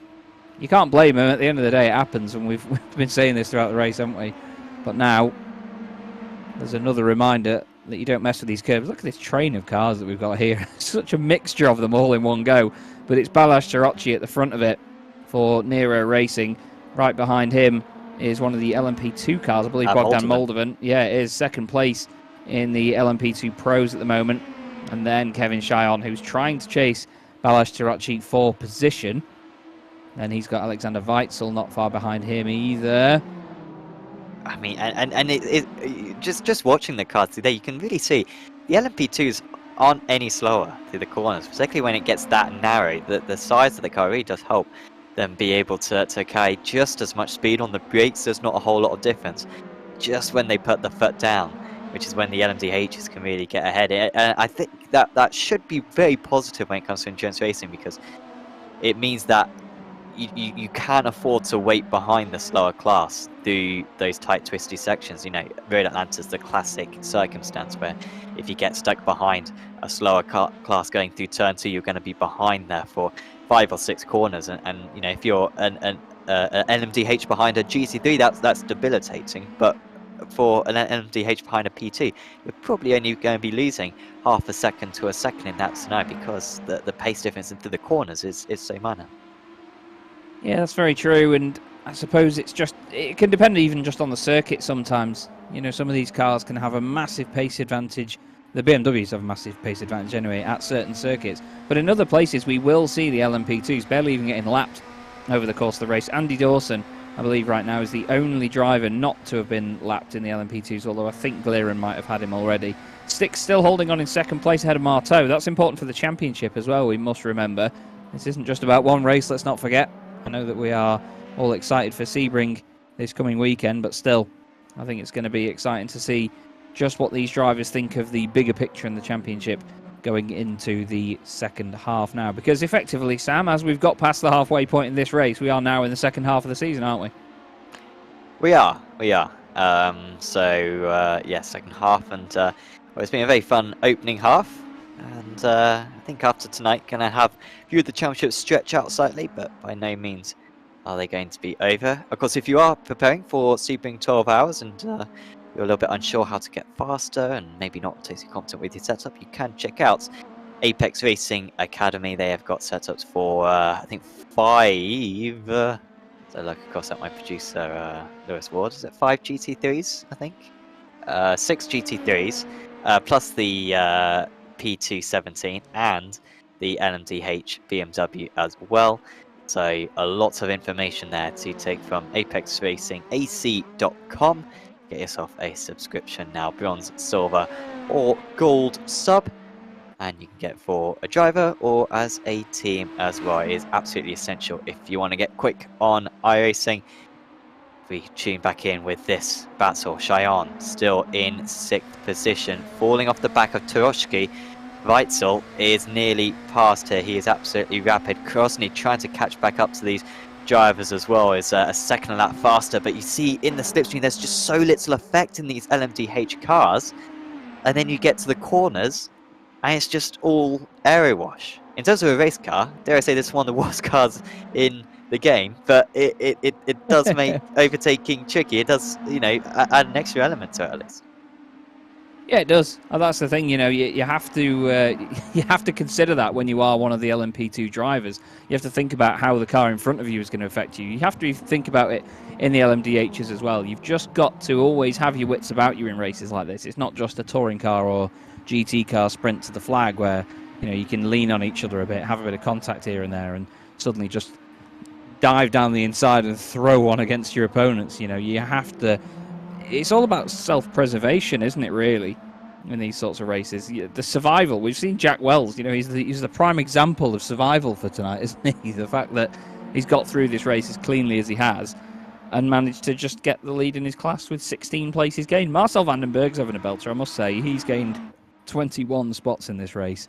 you can't blame him. At the end of the day, it happens, and we've been saying this throughout the race, haven't we? But now, there's another reminder that you don't mess with these curbs. Look at this train of cars that we've got here. Such a mixture of them all in one go. But it's Balazs Turoshki at the front of it for Nero Racing. Right behind him is one of the LMP2 cars, I believe, Bogdan Moldovan. Yeah, it is second place in the LMP2 Pros at the moment. And then Kevin Cheyenne, who's trying to chase Balazs Turoshki for position. Then he's got Alexander Weitzel not far behind him either. I mean, and just watching the cars today, you can really see the LMP2s aren't any slower through the corners, particularly when it gets that narrow. The size of the car really does help them be able to carry just as much speed on the brakes. There's not a whole lot of difference. Just when they put the foot down, which is when the LMDHs can really get ahead. I think that should be very positive when it comes to endurance racing, because it means that you can't afford to wait behind the slower class through those tight, twisty sections. You know, Road Atlanta's the classic circumstance where if you get stuck behind a slower class going through turn 2, you're going to be behind there for 5 or 6 corners. And you know, if you're an LMDH behind a GT3, that's debilitating. But for an LMDH behind a P2, you're probably only going to be losing half a second to a second in that scenario because the pace difference into the corners is so minor. Yeah, that's very true, and I suppose it can depend even just on the circuit sometimes. You know, some of these cars can have a massive pace advantage. The BMWs have a massive pace advantage anyway at certain circuits, but in other places we will see the LMP2s barely even getting lapped over the course of the race. Andy Dawson, I believe right now, is the only driver not to have been lapped in the LMP2s, although I think Gliren might have had him already. Stick's still holding on in second place ahead of Marteau. That's important for the championship as well, we must remember. This isn't just about one race, let's not forget. I know that we are all excited for Sebring this coming weekend, but still, I think it's going to be exciting to see just what these drivers think of the bigger picture in the championship going into the second half now. Because effectively, Sam, as we've got past the halfway point in this race, we are now in the second half of the season, aren't we? We are. Yeah, second half, and well, it's been a very fun opening half. And I think after tonight, going to have a few of the championships stretch out slightly, but by no means are they going to be over. Of course, if you are preparing for Sebring 12 hours and you're a little bit unsure how to get faster and maybe not totally competent with your setup, you can check out Apex Racing Academy. They have got setups for, I think, 5. So look across at my producer, Lewis Ward. Is it 5 GT3s, I think? 6 GT3s, plus the P217 and the LMDH BMW as well. So a lot of information there to take from apexracingac.com. Get yourself a subscription now, bronze, silver or gold sub, and you can get for a driver or as a team as well. It is absolutely essential if you want to get quick on iRacing. We tune back in with this battle. Cheyenne still in 6th position, falling off the back of Turoshki. Weitzel is nearly past here. He is absolutely rapid. Krosny trying to catch back up to these drivers as well, is a second lap faster. But you see in the slipstream, there's just so little effect in these LMDH cars. And then you get to the corners, and it's just all aero wash. In terms of a race car, dare I say this is one of the worst cars in the game, but it does make overtaking tricky. It does, you know, add an extra element to it at least. Yeah, it does. And that's the thing, you know, you have to you have to consider that when you are one of the LMP2 drivers. You have to think about how the car in front of you is going to affect you. You have to think about it in the LMDHs as well. You've just got to always have your wits about you in races like this. It's not just a touring car or GT car sprint to the flag where, you know, you can lean on each other a bit, have a bit of contact here and there, and suddenly just dive down the inside and throw one against your opponents. You know, you have to. It's all about self-preservation, isn't it, really, in these sorts of races? The survival. We've seen Jack Wells, you know, he's the prime example of survival for tonight, isn't he? The fact that he's got through this race as cleanly as he has and managed to just get the lead in his class with 16 places gained. Marcel Vandenberg's having a belter, I must say. He's gained 21 spots in this race.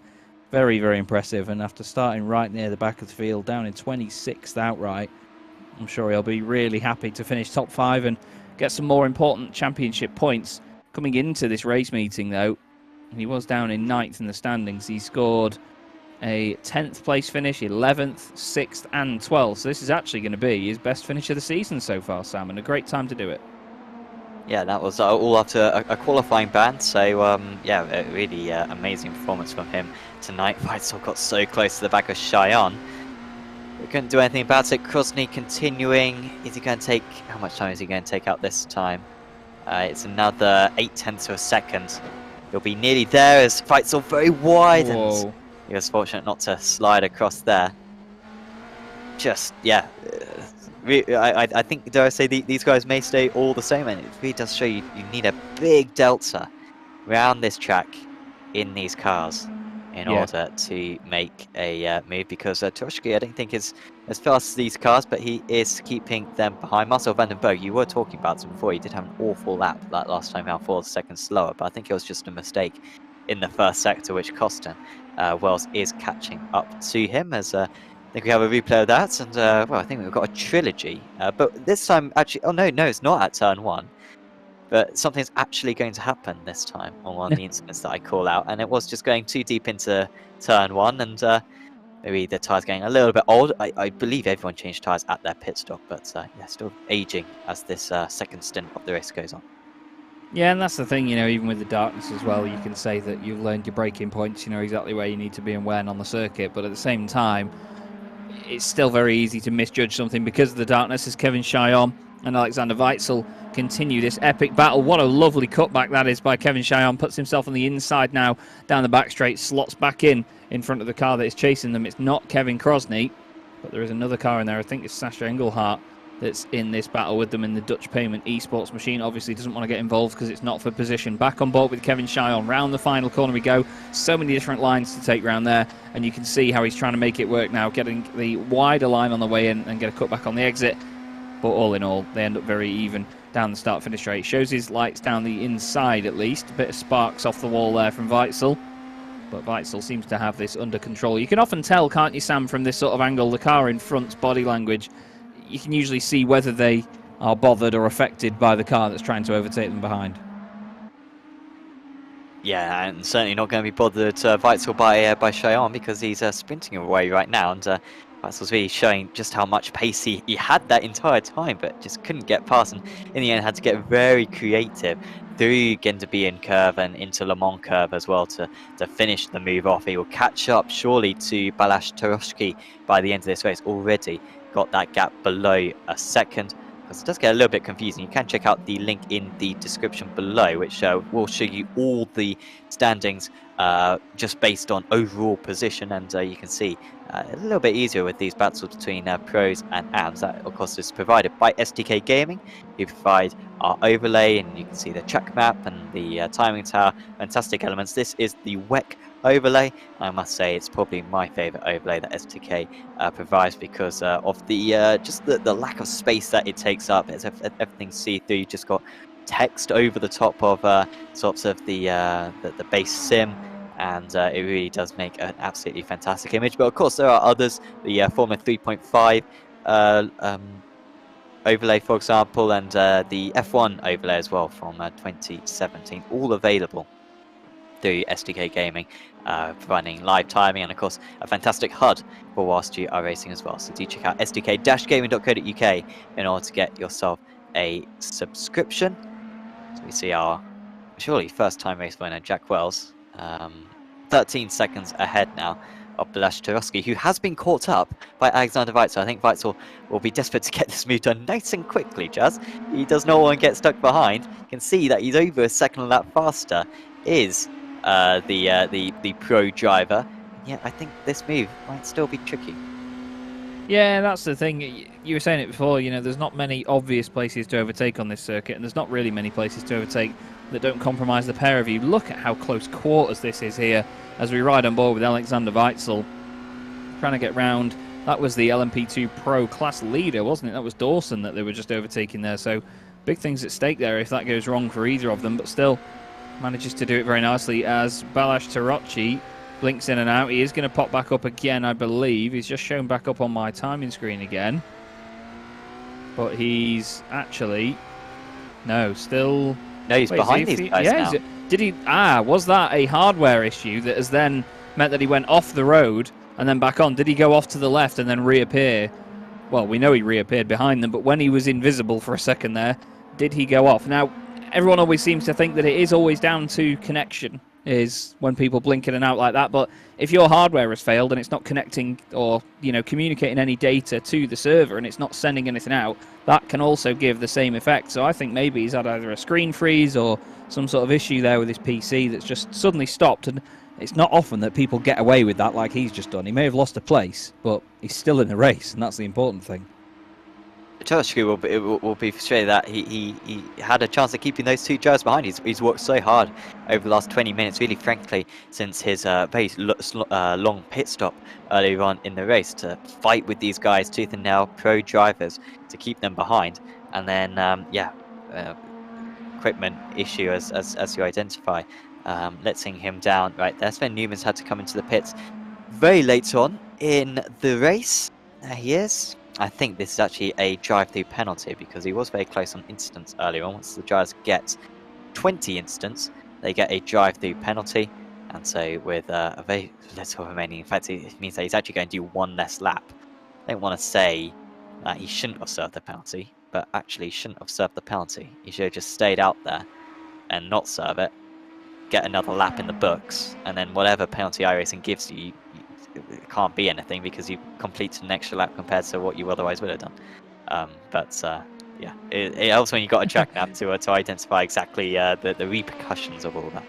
Very, very impressive. And after starting right near the back of the field, down in 26th outright, I'm sure he'll be really happy to finish top 5 and get some more important championship points. Coming into this race meeting, though, he was down in 9th in the standings. He scored a 10th place finish, 11th, 6th and 12th. So this is actually going to be his best finish of the season so far, Sam, and a great time to do it. Yeah, that was all after a qualifying ban. So, yeah, a really amazing performance from him tonight. Weitzel got so close to the back of Cheyenne. We couldn't do anything about it. Krosny continuing. Is he going to take... How much time is he going to take out this time? It's another 0.8 of a second. He'll be nearly there as Weitzel very wide. Whoa. And he was fortunate not to slide across there. Just, yeah. I think, dare I say, these guys may stay all the same. And it really does show you need a big delta around this track in these cars in order to make a move, because Turoshki, I don't think, is as fast as these cars, but he is keeping them behind. Marcel Vandenberg, you were talking about him before. He did have an awful lap that last time out, 4 seconds slower, but I think it was just a mistake in the first sector which cost him. Wells is catching up to him as think we have a replay of that, and well, I think we've got a trilogy. But this time, actually, oh no, it's not at turn 1. But something's actually going to happen this time on one of the incidents that I call out, and it was just going too deep into turn 1, and maybe the tyres getting a little bit old. I believe everyone changed tyres at their pit stop, but yeah, still aging as this second stint of the race goes on. Yeah, and that's the thing, even with the darkness as well, you can say that you've learned your braking points, exactly where you need to be and when on the circuit, but at the same time, it's still very easy to misjudge something because of the darkness as Kevin Chyon and Alexander Weitzel continue this epic battle. What a lovely cutback that is by Kevin Chyon. Puts himself on the inside now, down the back straight, slots back in front of the car that is chasing them. It's not Kevin Crosney, but there is another car in there. I think it's Sasha Engelhardt that's in this battle with them in the Dutch Payment esports machine. Obviously doesn't want to get involved because it's not for position. Back on board with Kevin Chyon. Round the final corner we go. So many different lines to take round there, and you can see how he's trying to make it work now, getting the wider line on the way in and get a cutback on the exit. But all in all, they end up very even down the start-finish straight. Shows his lights down the inside at least. A bit of sparks off the wall there from Weitzel. But Weitzel seems to have this under control. You can often tell, can't you, Sam, from this sort of angle, the car in front's body language. You can usually see whether they are bothered or affected by the car that's trying to overtake them behind. Yeah, and certainly not going to be bothered Weitzel by Chyon because he's sprinting away right now, and Weitzel's really showing just how much pace he had that entire time, but just couldn't get past, and in the end had to get very creative through Genderbian curve and into Le Mans curve as well to finish the move off. He will catch up surely to Balázs Tarkowski by the end of this race. Already got that gap below a second, because it does get a little bit confusing. You can check out the link in the description below, which will show you all the standings just based on overall position, and you can see a little bit easier with these battles between pros and AMs. That, of course, is provided by SDK Gaming, who provide our overlay, and you can see the track map and the timing tower. Fantastic elements. This is the WEC overlay. I must say it's probably my favorite overlay that SDK provides because of the just the lack of space that it takes up. It's everything see-through. You just got text over the top of sorts of the base sim, and it really does make an absolutely fantastic image. But of course there are others, the Formula 3.5 overlay, for example, and the F1 overlay as well from 2017, all available through SDK Gaming, providing live timing and of course a fantastic HUD for whilst you are racing as well. So do check out sdk-gaming.co.uk in order to get yourself a subscription. So we see our surely first time race winner Jack Wells, 13 seconds ahead now of Balázs Tarkowski, who has been caught up by Alexander Weitzel. I think Weitzel will be desperate to get this move done nice and quickly, Jazz. He does not want to get stuck behind. You can see that he's over a second lap faster, is the pro driver. Yeah, I think this move might still be tricky. Yeah, that's the thing. You were saying it before, there's not many obvious places to overtake on this circuit, and there's not really many places to overtake that don't compromise the pair of you. Look at how close quarters this is here as we ride on board with Alexander Weitzel trying to get round. That was the LMP2 Pro class leader, wasn't it? That was Dawson that they were just overtaking there. So big things at stake there if that goes wrong for either of them, but still manages to do it very nicely as Balázs Tarkowski blinks in and out. He is going to pop back up again, I believe. He's just shown back up on my timing screen again. But he's actually... No, still... No, he's behind these guys now. Did he... was that a hardware issue that has then meant that he went off the road and then back on? Did he go off to the left and then reappear? Well, we know he reappeared behind them, but when he was invisible for a second there, did he go off? Now, everyone always seems to think that it is always down to connection, is when people blink in and out like that. But if your hardware has failed and it's not connecting or communicating any data to the server and it's not sending anything out, that can also give the same effect. So I think maybe he's had either a screen freeze or some sort of issue there with his PC that's just suddenly stopped. And it's not often that people get away with that like he's just done. He may have lost a place, but he's still in the race, and that's the important thing. Tarkowski will be frustrated that he had a chance of keeping those two drivers behind. He's worked so hard over the last 20 minutes, really frankly, since his very long pit stop earlier on in the race to fight with these guys, tooth and nail, pro drivers, to keep them behind. And then, equipment issue as you identify, letting him down right there. Sven Newman's had to come into the pits very late on in the race. There he is. I think this is actually a drive-through penalty because he was very close on instance earlier on. Once the drivers get 20 instance, they get a drive-through penalty. And so with a very little remaining, in fact, it means that he's actually going to do one less lap. I don't want to say that he shouldn't have served the penalty, but actually shouldn't have served the penalty. He should have just stayed out there and not serve it, get another lap in the books, and then whatever penalty iRacing gives you, it can't be anything because you completed an extra lap compared to what you otherwise would have done. Yeah, it helps when you got a track map to identify exactly the repercussions of all that.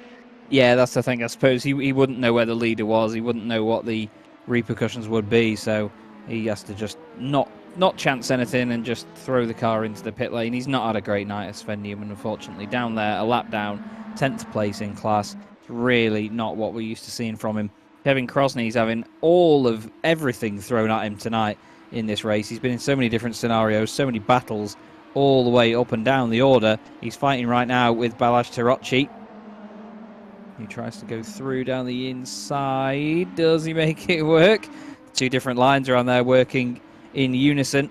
Yeah, that's the thing. I suppose he wouldn't know where the leader was. He wouldn't know what the repercussions would be. So he has to just not chance anything and just throw the car into the pit lane. He's not had a great night at Sven Newman, unfortunately. Down there, a lap down, 10th place in class. It's really not what we're used to seeing from him. Kevin Crosney's having all of everything thrown at him tonight in this race. He's been in so many different scenarios, so many battles, all the way up and down the order. He's fighting right now with Balazs Tarocci. He tries to go through down the inside. Does he make it work? Two different lines around there working in unison.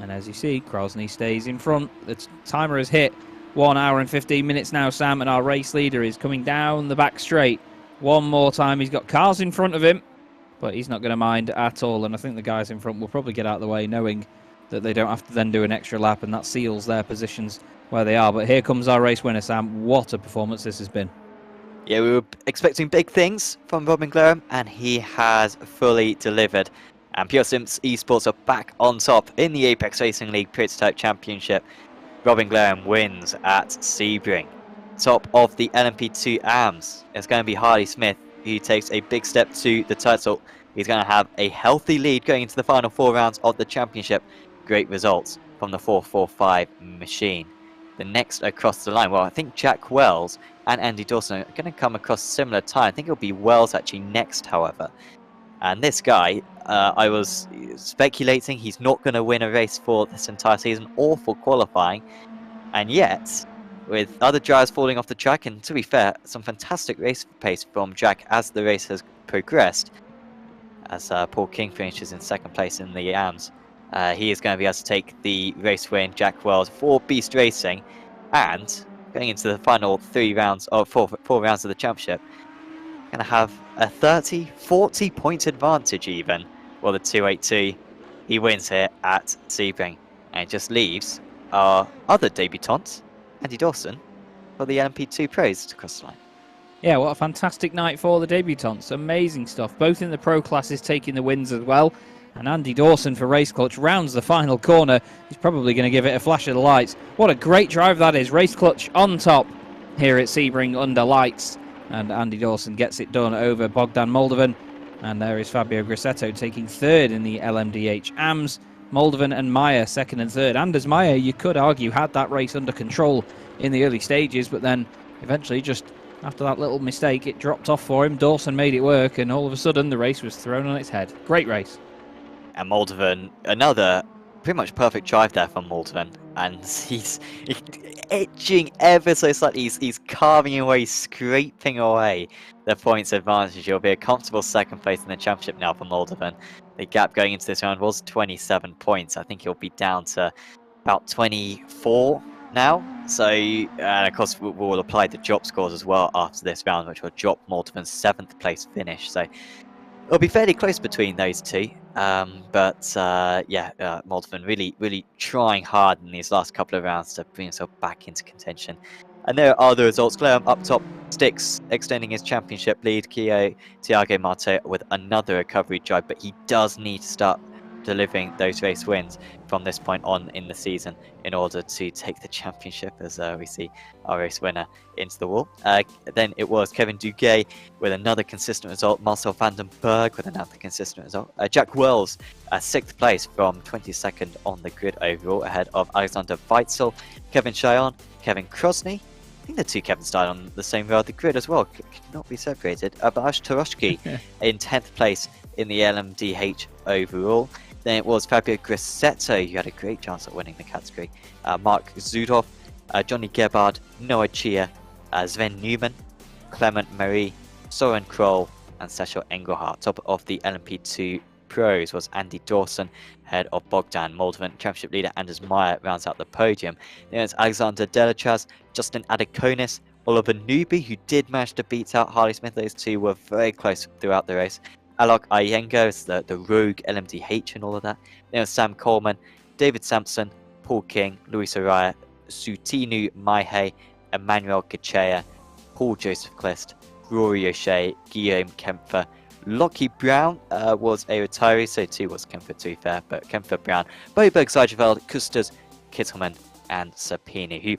And as you see, Crosney stays in front. The timer has hit 1 hour and 15 minutes now, Sam, and our race leader is coming down the back straight. One more time. He's got cars in front of him, but he's not going to mind at all. And I think the guys in front will probably get out of the way, knowing that they don't have to then do an extra lap, and that seals their positions where they are. But here comes our race winner, Sam. What a performance this has been. Yeah, we were expecting big things from Robin Graham, and he has fully delivered. And Pure Sims Esports are back on top in the Apex Racing League Prototype Championship. Robin Graham wins at Sebring. Top of the LMP2 AMS, it's going to be Harley Smith, who takes a big step to the title. He's going to have a healthy lead going into the final 4 rounds of the championship. Great results from the 445 machine. The next across the line, well, I think Jack Wells and Andy Dawson are going to come across similar time. I think it'll be Wells actually next, however. And this guy, I was speculating he's not going to win a race for this entire season or for qualifying. And yet, with other drivers falling off the track, and to be fair, some fantastic race pace from Jack as the race has progressed, as Paul King finishes in 2nd place in the AMS. He is going to be able to take the race win, Jack Wells, for Beast Racing, and going into the final 4 rounds of the championship, going to have a 40 point advantage even. Well, the 282, he wins here at Sebring, and it just leaves our other debutant, Andy Dawson, for the LMP2 Pros to cross the line. Yeah, what a fantastic night for the debutants. Amazing stuff. Both in the pro classes taking the wins as well. And Andy Dawson for Race Clutch rounds the final corner. He's probably going to give it a flash of the lights. What a great drive that is. Race Clutch on top here at Sebring under lights. And Andy Dawson gets it done over Bogdan Moldovan. And there is Fabio Grassetto taking 3rd in the LMDH AMS. Moldovan and Meyer 2nd and 3rd. Anders Meyer, you could argue, had that race under control in the early stages, but then eventually just after that little mistake, it dropped off for him. Dawson made it work, and all of a sudden the race was thrown on its head. Great race. And Moldovan, another pretty much perfect drive there from Moldovan, and he's edging ever so slightly. He's carving away, scraping away the points advantage. It'll be a comfortable 2nd place in the championship now for Moldovan. The gap going into this round was 27 points. I think he'll be down to about 24 now. So, and of course, we'll apply the drop scores as well after this round, which will drop Moldovan's 7th place finish. So it'll be fairly close between those two. Moldovan really trying hard in these last couple of rounds to bring himself back into contention. And there are the results. Graham up top, Sticks extending his championship lead. Tiago Marto with another recovery drive, but he does need to start delivering those race wins from this point on in the season in order to take the championship, as we see our race winner into the wall. Then it was Kevin Duguay with another consistent result, Marcel van den Berg with another consistent result, Jack Wells 6th place from 22nd on the grid overall, ahead of Alexander Weitzel, Kevin Cheyenne, Kevin Crosney. I think the two Kevins started on the same row of the grid as well, could not be separated. Balazs Tarocci in 10th place in the LMDH overall. Then it was Fabio Grassetto who had a great chance at winning the category. Mark Zudov, Johnny Gebhard, Noah Chia, Sven Newman, Clement Marie, Soren Kroll, and Cecil Engelhardt, top of the LMP2 pros was Andy Dawson, ahead of Bogdan Moldovan. Championship leader Anders Meyer rounds out the podium. Then it's Alexander Delachaz, Justin Adekonis, Oliver Newby, who did manage to beat out Harley Smith. Those two were very close throughout the race. Alok Iyengo is the rogue LMDH and all of that. Then it's Sam Coleman, David Sampson, Paul King, Luis Araya, Sutinu Maihe, Emmanuel Gachea, Paul Joseph Clist, Rory O'Shea, Guillaume Kempfer. Lockie Brown was a retiree, so too was Kempfer, to be fair, but Kempfer, Brown, Boberg, Zijeveld, Kustas, Kittelman, and Sapini, who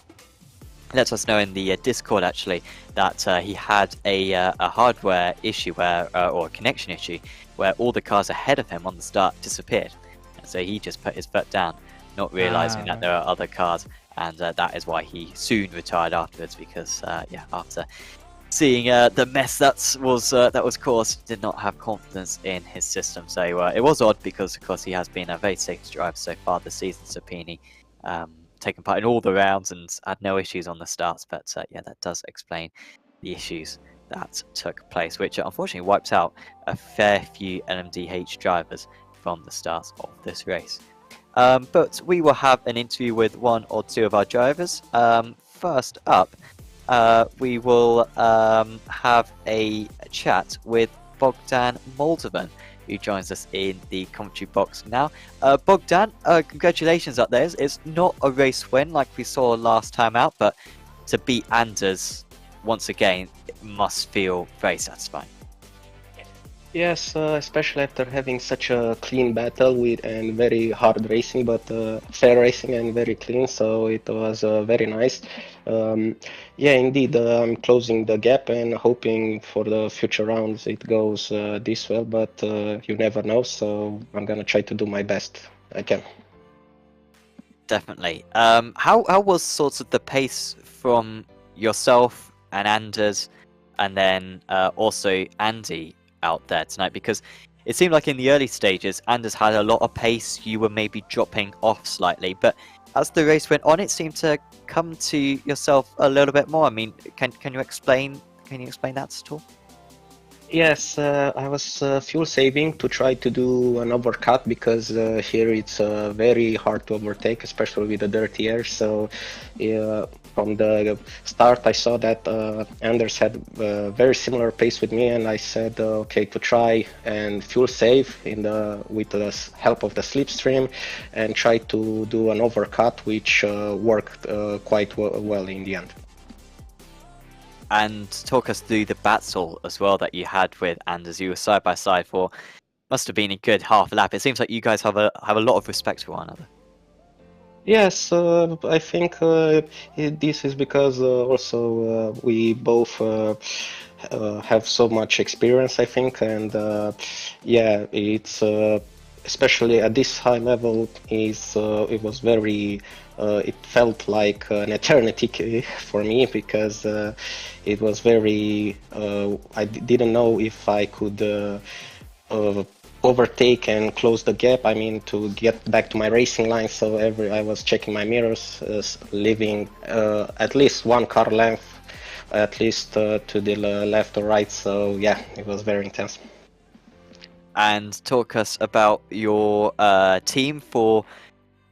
lets us know in the Discord actually that he had a hardware issue or a connection issue where all the cars ahead of him on the start disappeared. And so he just put his foot down, not realizing that there are other cars, and that is why he soon retired afterwards, because after seeing the mess that was caused, did not have confidence in his system. So it was odd, because of course he has been a very safe driver so far this season, Sapini, taken part in all the rounds and had no issues on the starts. But that does explain the issues that took place, which unfortunately wiped out a fair few LMDH drivers from the start of this race. But we will have an interview with one or two of our drivers. First up, we will have a chat with Bogdan Moldovan, who joins us in the commentary box now. Bogdan, congratulations up there. It's not a race win like we saw last time out, but to beat Anders once again, it must feel very satisfying. Yes, especially after having such a clean battle and very hard racing, but fair racing and very clean, so it was very nice. Indeed, I'm closing the gap and hoping for the future rounds it goes this well, but you never know, so I'm gonna try to do my best I can. Definitely. How was sort of the pace from yourself and Anders, and then also Andy out there tonight? Because it seemed like in the early stages Anders had a lot of pace, you were maybe dropping off slightly, but as the race went on it seemed to come to yourself a little bit more. I mean, can you explain that at all? Yes, I was fuel saving to try to do an overcut, because here it's very hard to overtake, especially with the dirty air. So from the start I saw that Anders had a very similar pace with me, and I said okay, to try and fuel save with the help of the slipstream and try to do an overcut, which worked quite well in the end. And talk us through the battle as well that you had with Anders. You were side by side for must have been a good half lap. It seems like you guys have a lot of respect for one another. Yes, I think this is because also we both have so much experience, I think, and it's especially at this high level it was very. It felt like an eternity for me, because it was very. I didn't know if I could overtake and close the gap. I mean, to get back to my racing line. So I was checking my mirrors, leaving at least one car length, at least to the left or right. So yeah, it was very intense. And talk us about your team for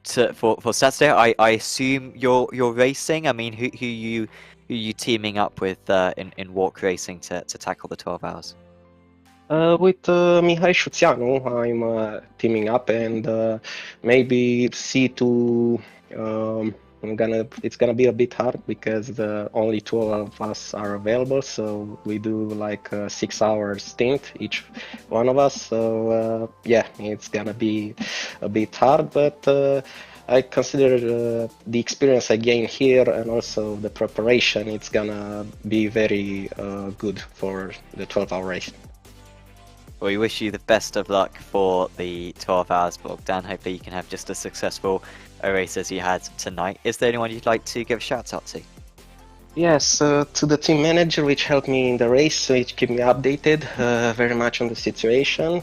Saturday. I assume you're racing. I mean, who you teaming up with in walk racing to tackle the 12 hours? With Mihai Șuțeanu, I'm teaming up, and maybe C2. It's gonna be a bit hard, because only two of us are available, so we do like a 6-hour stint each one of us. So it's gonna be a bit hard, but I consider the experience I gain here and also the preparation, it's gonna be very good for the 12-hour race. Well, we wish you the best of luck for the 12 hours, Bogdan. Hopefully you can have just as successful a race as you had tonight. Is there anyone you'd like to give a shout out to? Yes, to the team manager, which helped me in the race, which kept me updated very much on the situation,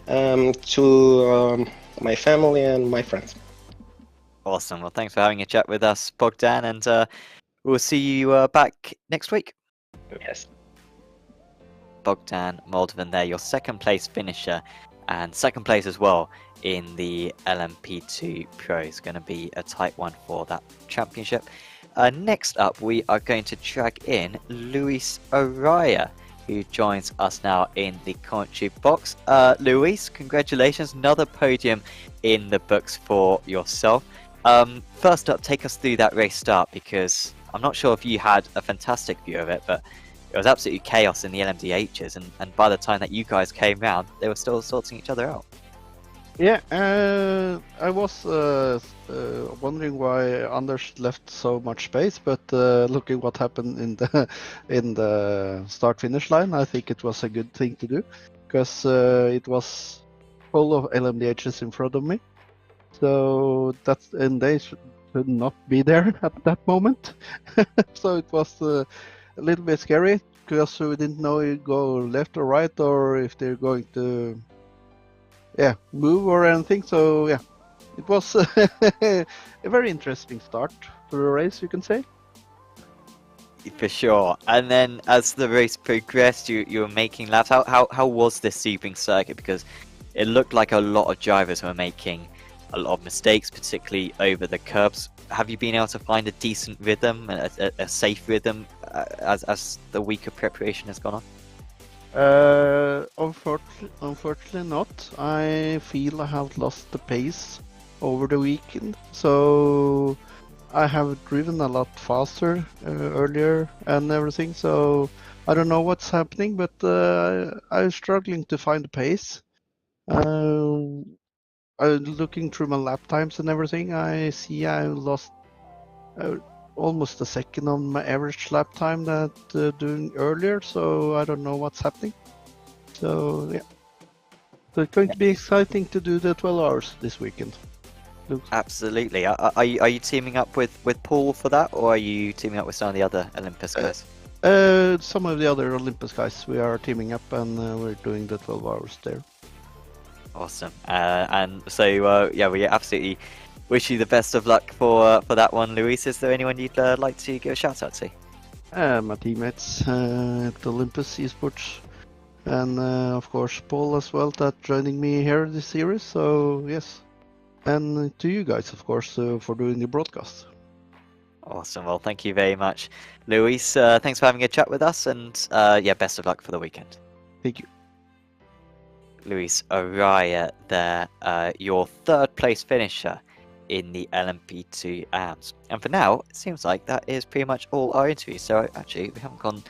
to my family and my friends. Awesome. Well, thanks for having a chat with us, Bogdan, and we'll see you back next week. Yes. Bogdan Moldovan there, your second place finisher and second place as well in the LMP2 Pro. Is going to be a tight one for that championship. Next up, we are going to drag in Luis Araya, who joins us now in the commentary box. Luis, congratulations, another podium in the books for yourself. First up, take us through that race start, because I'm not sure if you had a fantastic view of it, but it was absolutely chaos in the LMDHs, and by the time that you guys came round, they were still sorting each other out. Yeah, I was wondering why Anders left so much space, but looking what happened in the start-finish line, I think it was a good thing to do, because it was full of LMDHs in front of me, and they should not be there at that moment. So it was a little bit scary, because we didn't know if it go left or right, or if they're going to move or anything. So yeah, it was a very interesting start to the race, you can say. For sure. And then as the race progressed, you were making laps. How was this Sebring circuit? Because it looked like a lot of drivers were making a lot of mistakes, particularly over the curbs. Have you been able to find a decent rhythm, a safe rhythm, as the week of preparation has gone on? Unfortunately not. I feel I have lost the pace over the weekend, so I have driven a lot faster earlier and everything, so I don't know what's happening, but I'm struggling to find the pace. Looking through my lap times and everything, I see I lost almost a second on my average lap time that doing earlier, so I don't know what's happening. So yeah, so it's going to be exciting to do the 12 hours this weekend. Absolutely. Are you teaming up with Paul for that, or are you teaming up with some of the other Olympus guys? Some of the other Olympus guys, we are teaming up, and we're doing the 12 hours there. Awesome. And so we absolutely wish you the best of luck for that one, Luis. Is there anyone you'd like to give a shout out to? My teammates at Olympus Esports, and of course Paul as well, that joining me here this series. So yes, and to you guys, of course, for doing the broadcast. Awesome. Well, thank you very much, Luis. Thanks for having a chat with us, and best of luck for the weekend. Thank you. Luis Araya there, your third place finisher in the LMP2 AMS. And for now, it seems like that is pretty much all our interviews. So actually, we haven't gone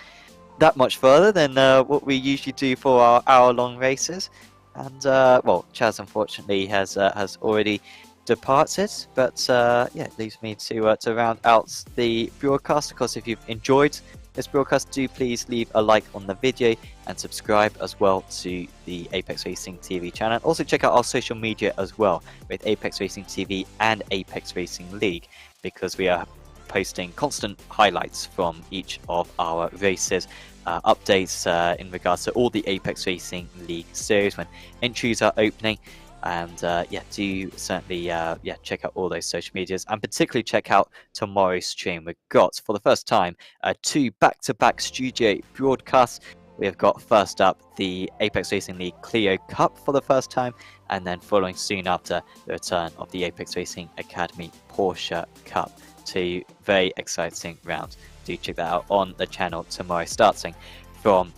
that much further than what we usually do for our hour-long races. And Chaz unfortunately has already departed, but it leaves me to round out the broadcast. Of course, if you've enjoyed this broadcast, do please leave a like on the video and subscribe as well to the Apex Racing TV channel. Also check out our social media as well with Apex Racing TV and Apex Racing League, because we are posting constant highlights from each of our races, updates in regards to all the Apex Racing League series when entries are opening. And do certainly check out all those social medias, and particularly check out tomorrow's stream. We've got, for the first time, 2 back-to-back studio broadcasts. We have got first up the Apex Racing League Clio Cup for the first time, and then following soon after, the return of the Apex Racing Academy Porsche Cup. 2 very exciting rounds. Do check that out on the channel tomorrow, starting from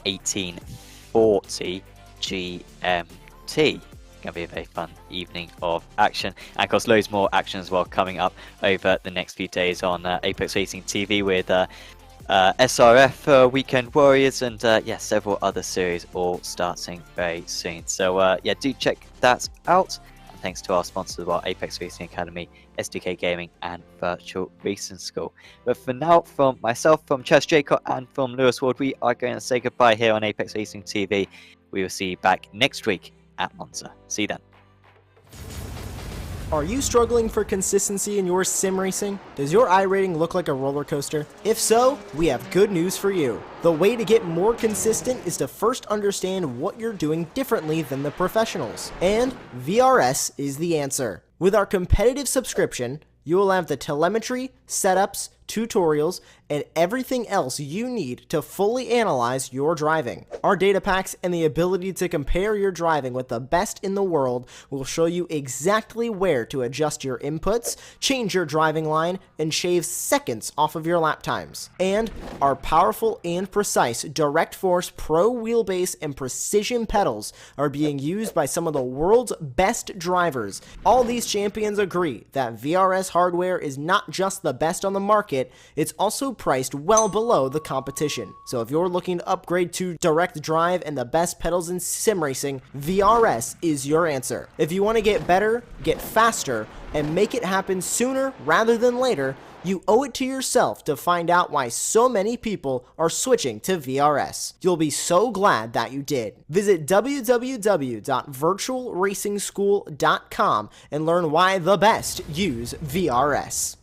1840 GMT. Going to be a very fun evening of action, and of course loads more action as well coming up over the next few days on Apex Racing TV with SRF Weekend Warriors and several other series all starting very soon. So do check that out, and thanks to our sponsors as well, Apex Racing Academy, SDK Gaming and Virtual Racing School. But for now, from myself, from Chaz Jacob and from Lewis Ward, we are going to say goodbye here on Apex Racing TV. We will see you back next week at Monza. See you then. Are you struggling for consistency in your sim racing? Does your iRating look like a roller coaster? If so, we have good news for you. The way to get more consistent is to first understand what you're doing differently than the professionals. And VRS is the answer. With our competitive subscription, you will have the telemetry, setups, tutorials, and everything else you need to fully analyze your driving. Our data packs and the ability to compare your driving with the best in the world will show you exactly where to adjust your inputs, change your driving line, and shave seconds off of your lap times. And our powerful and precise Direct Force Pro wheelbase and precision pedals are being used by some of the world's best drivers. All these champions agree that VRS hardware is not just the best on the market, it's also priced well below the competition. So if you're looking to upgrade to direct drive and the best pedals in sim racing, VRS is your answer. If you want to get better, get faster, and make it happen sooner rather than later, you owe it to yourself to find out why so many people are switching to VRS. You'll be so glad that you did. Visit www.virtualracingschool.com and learn why the best use VRS.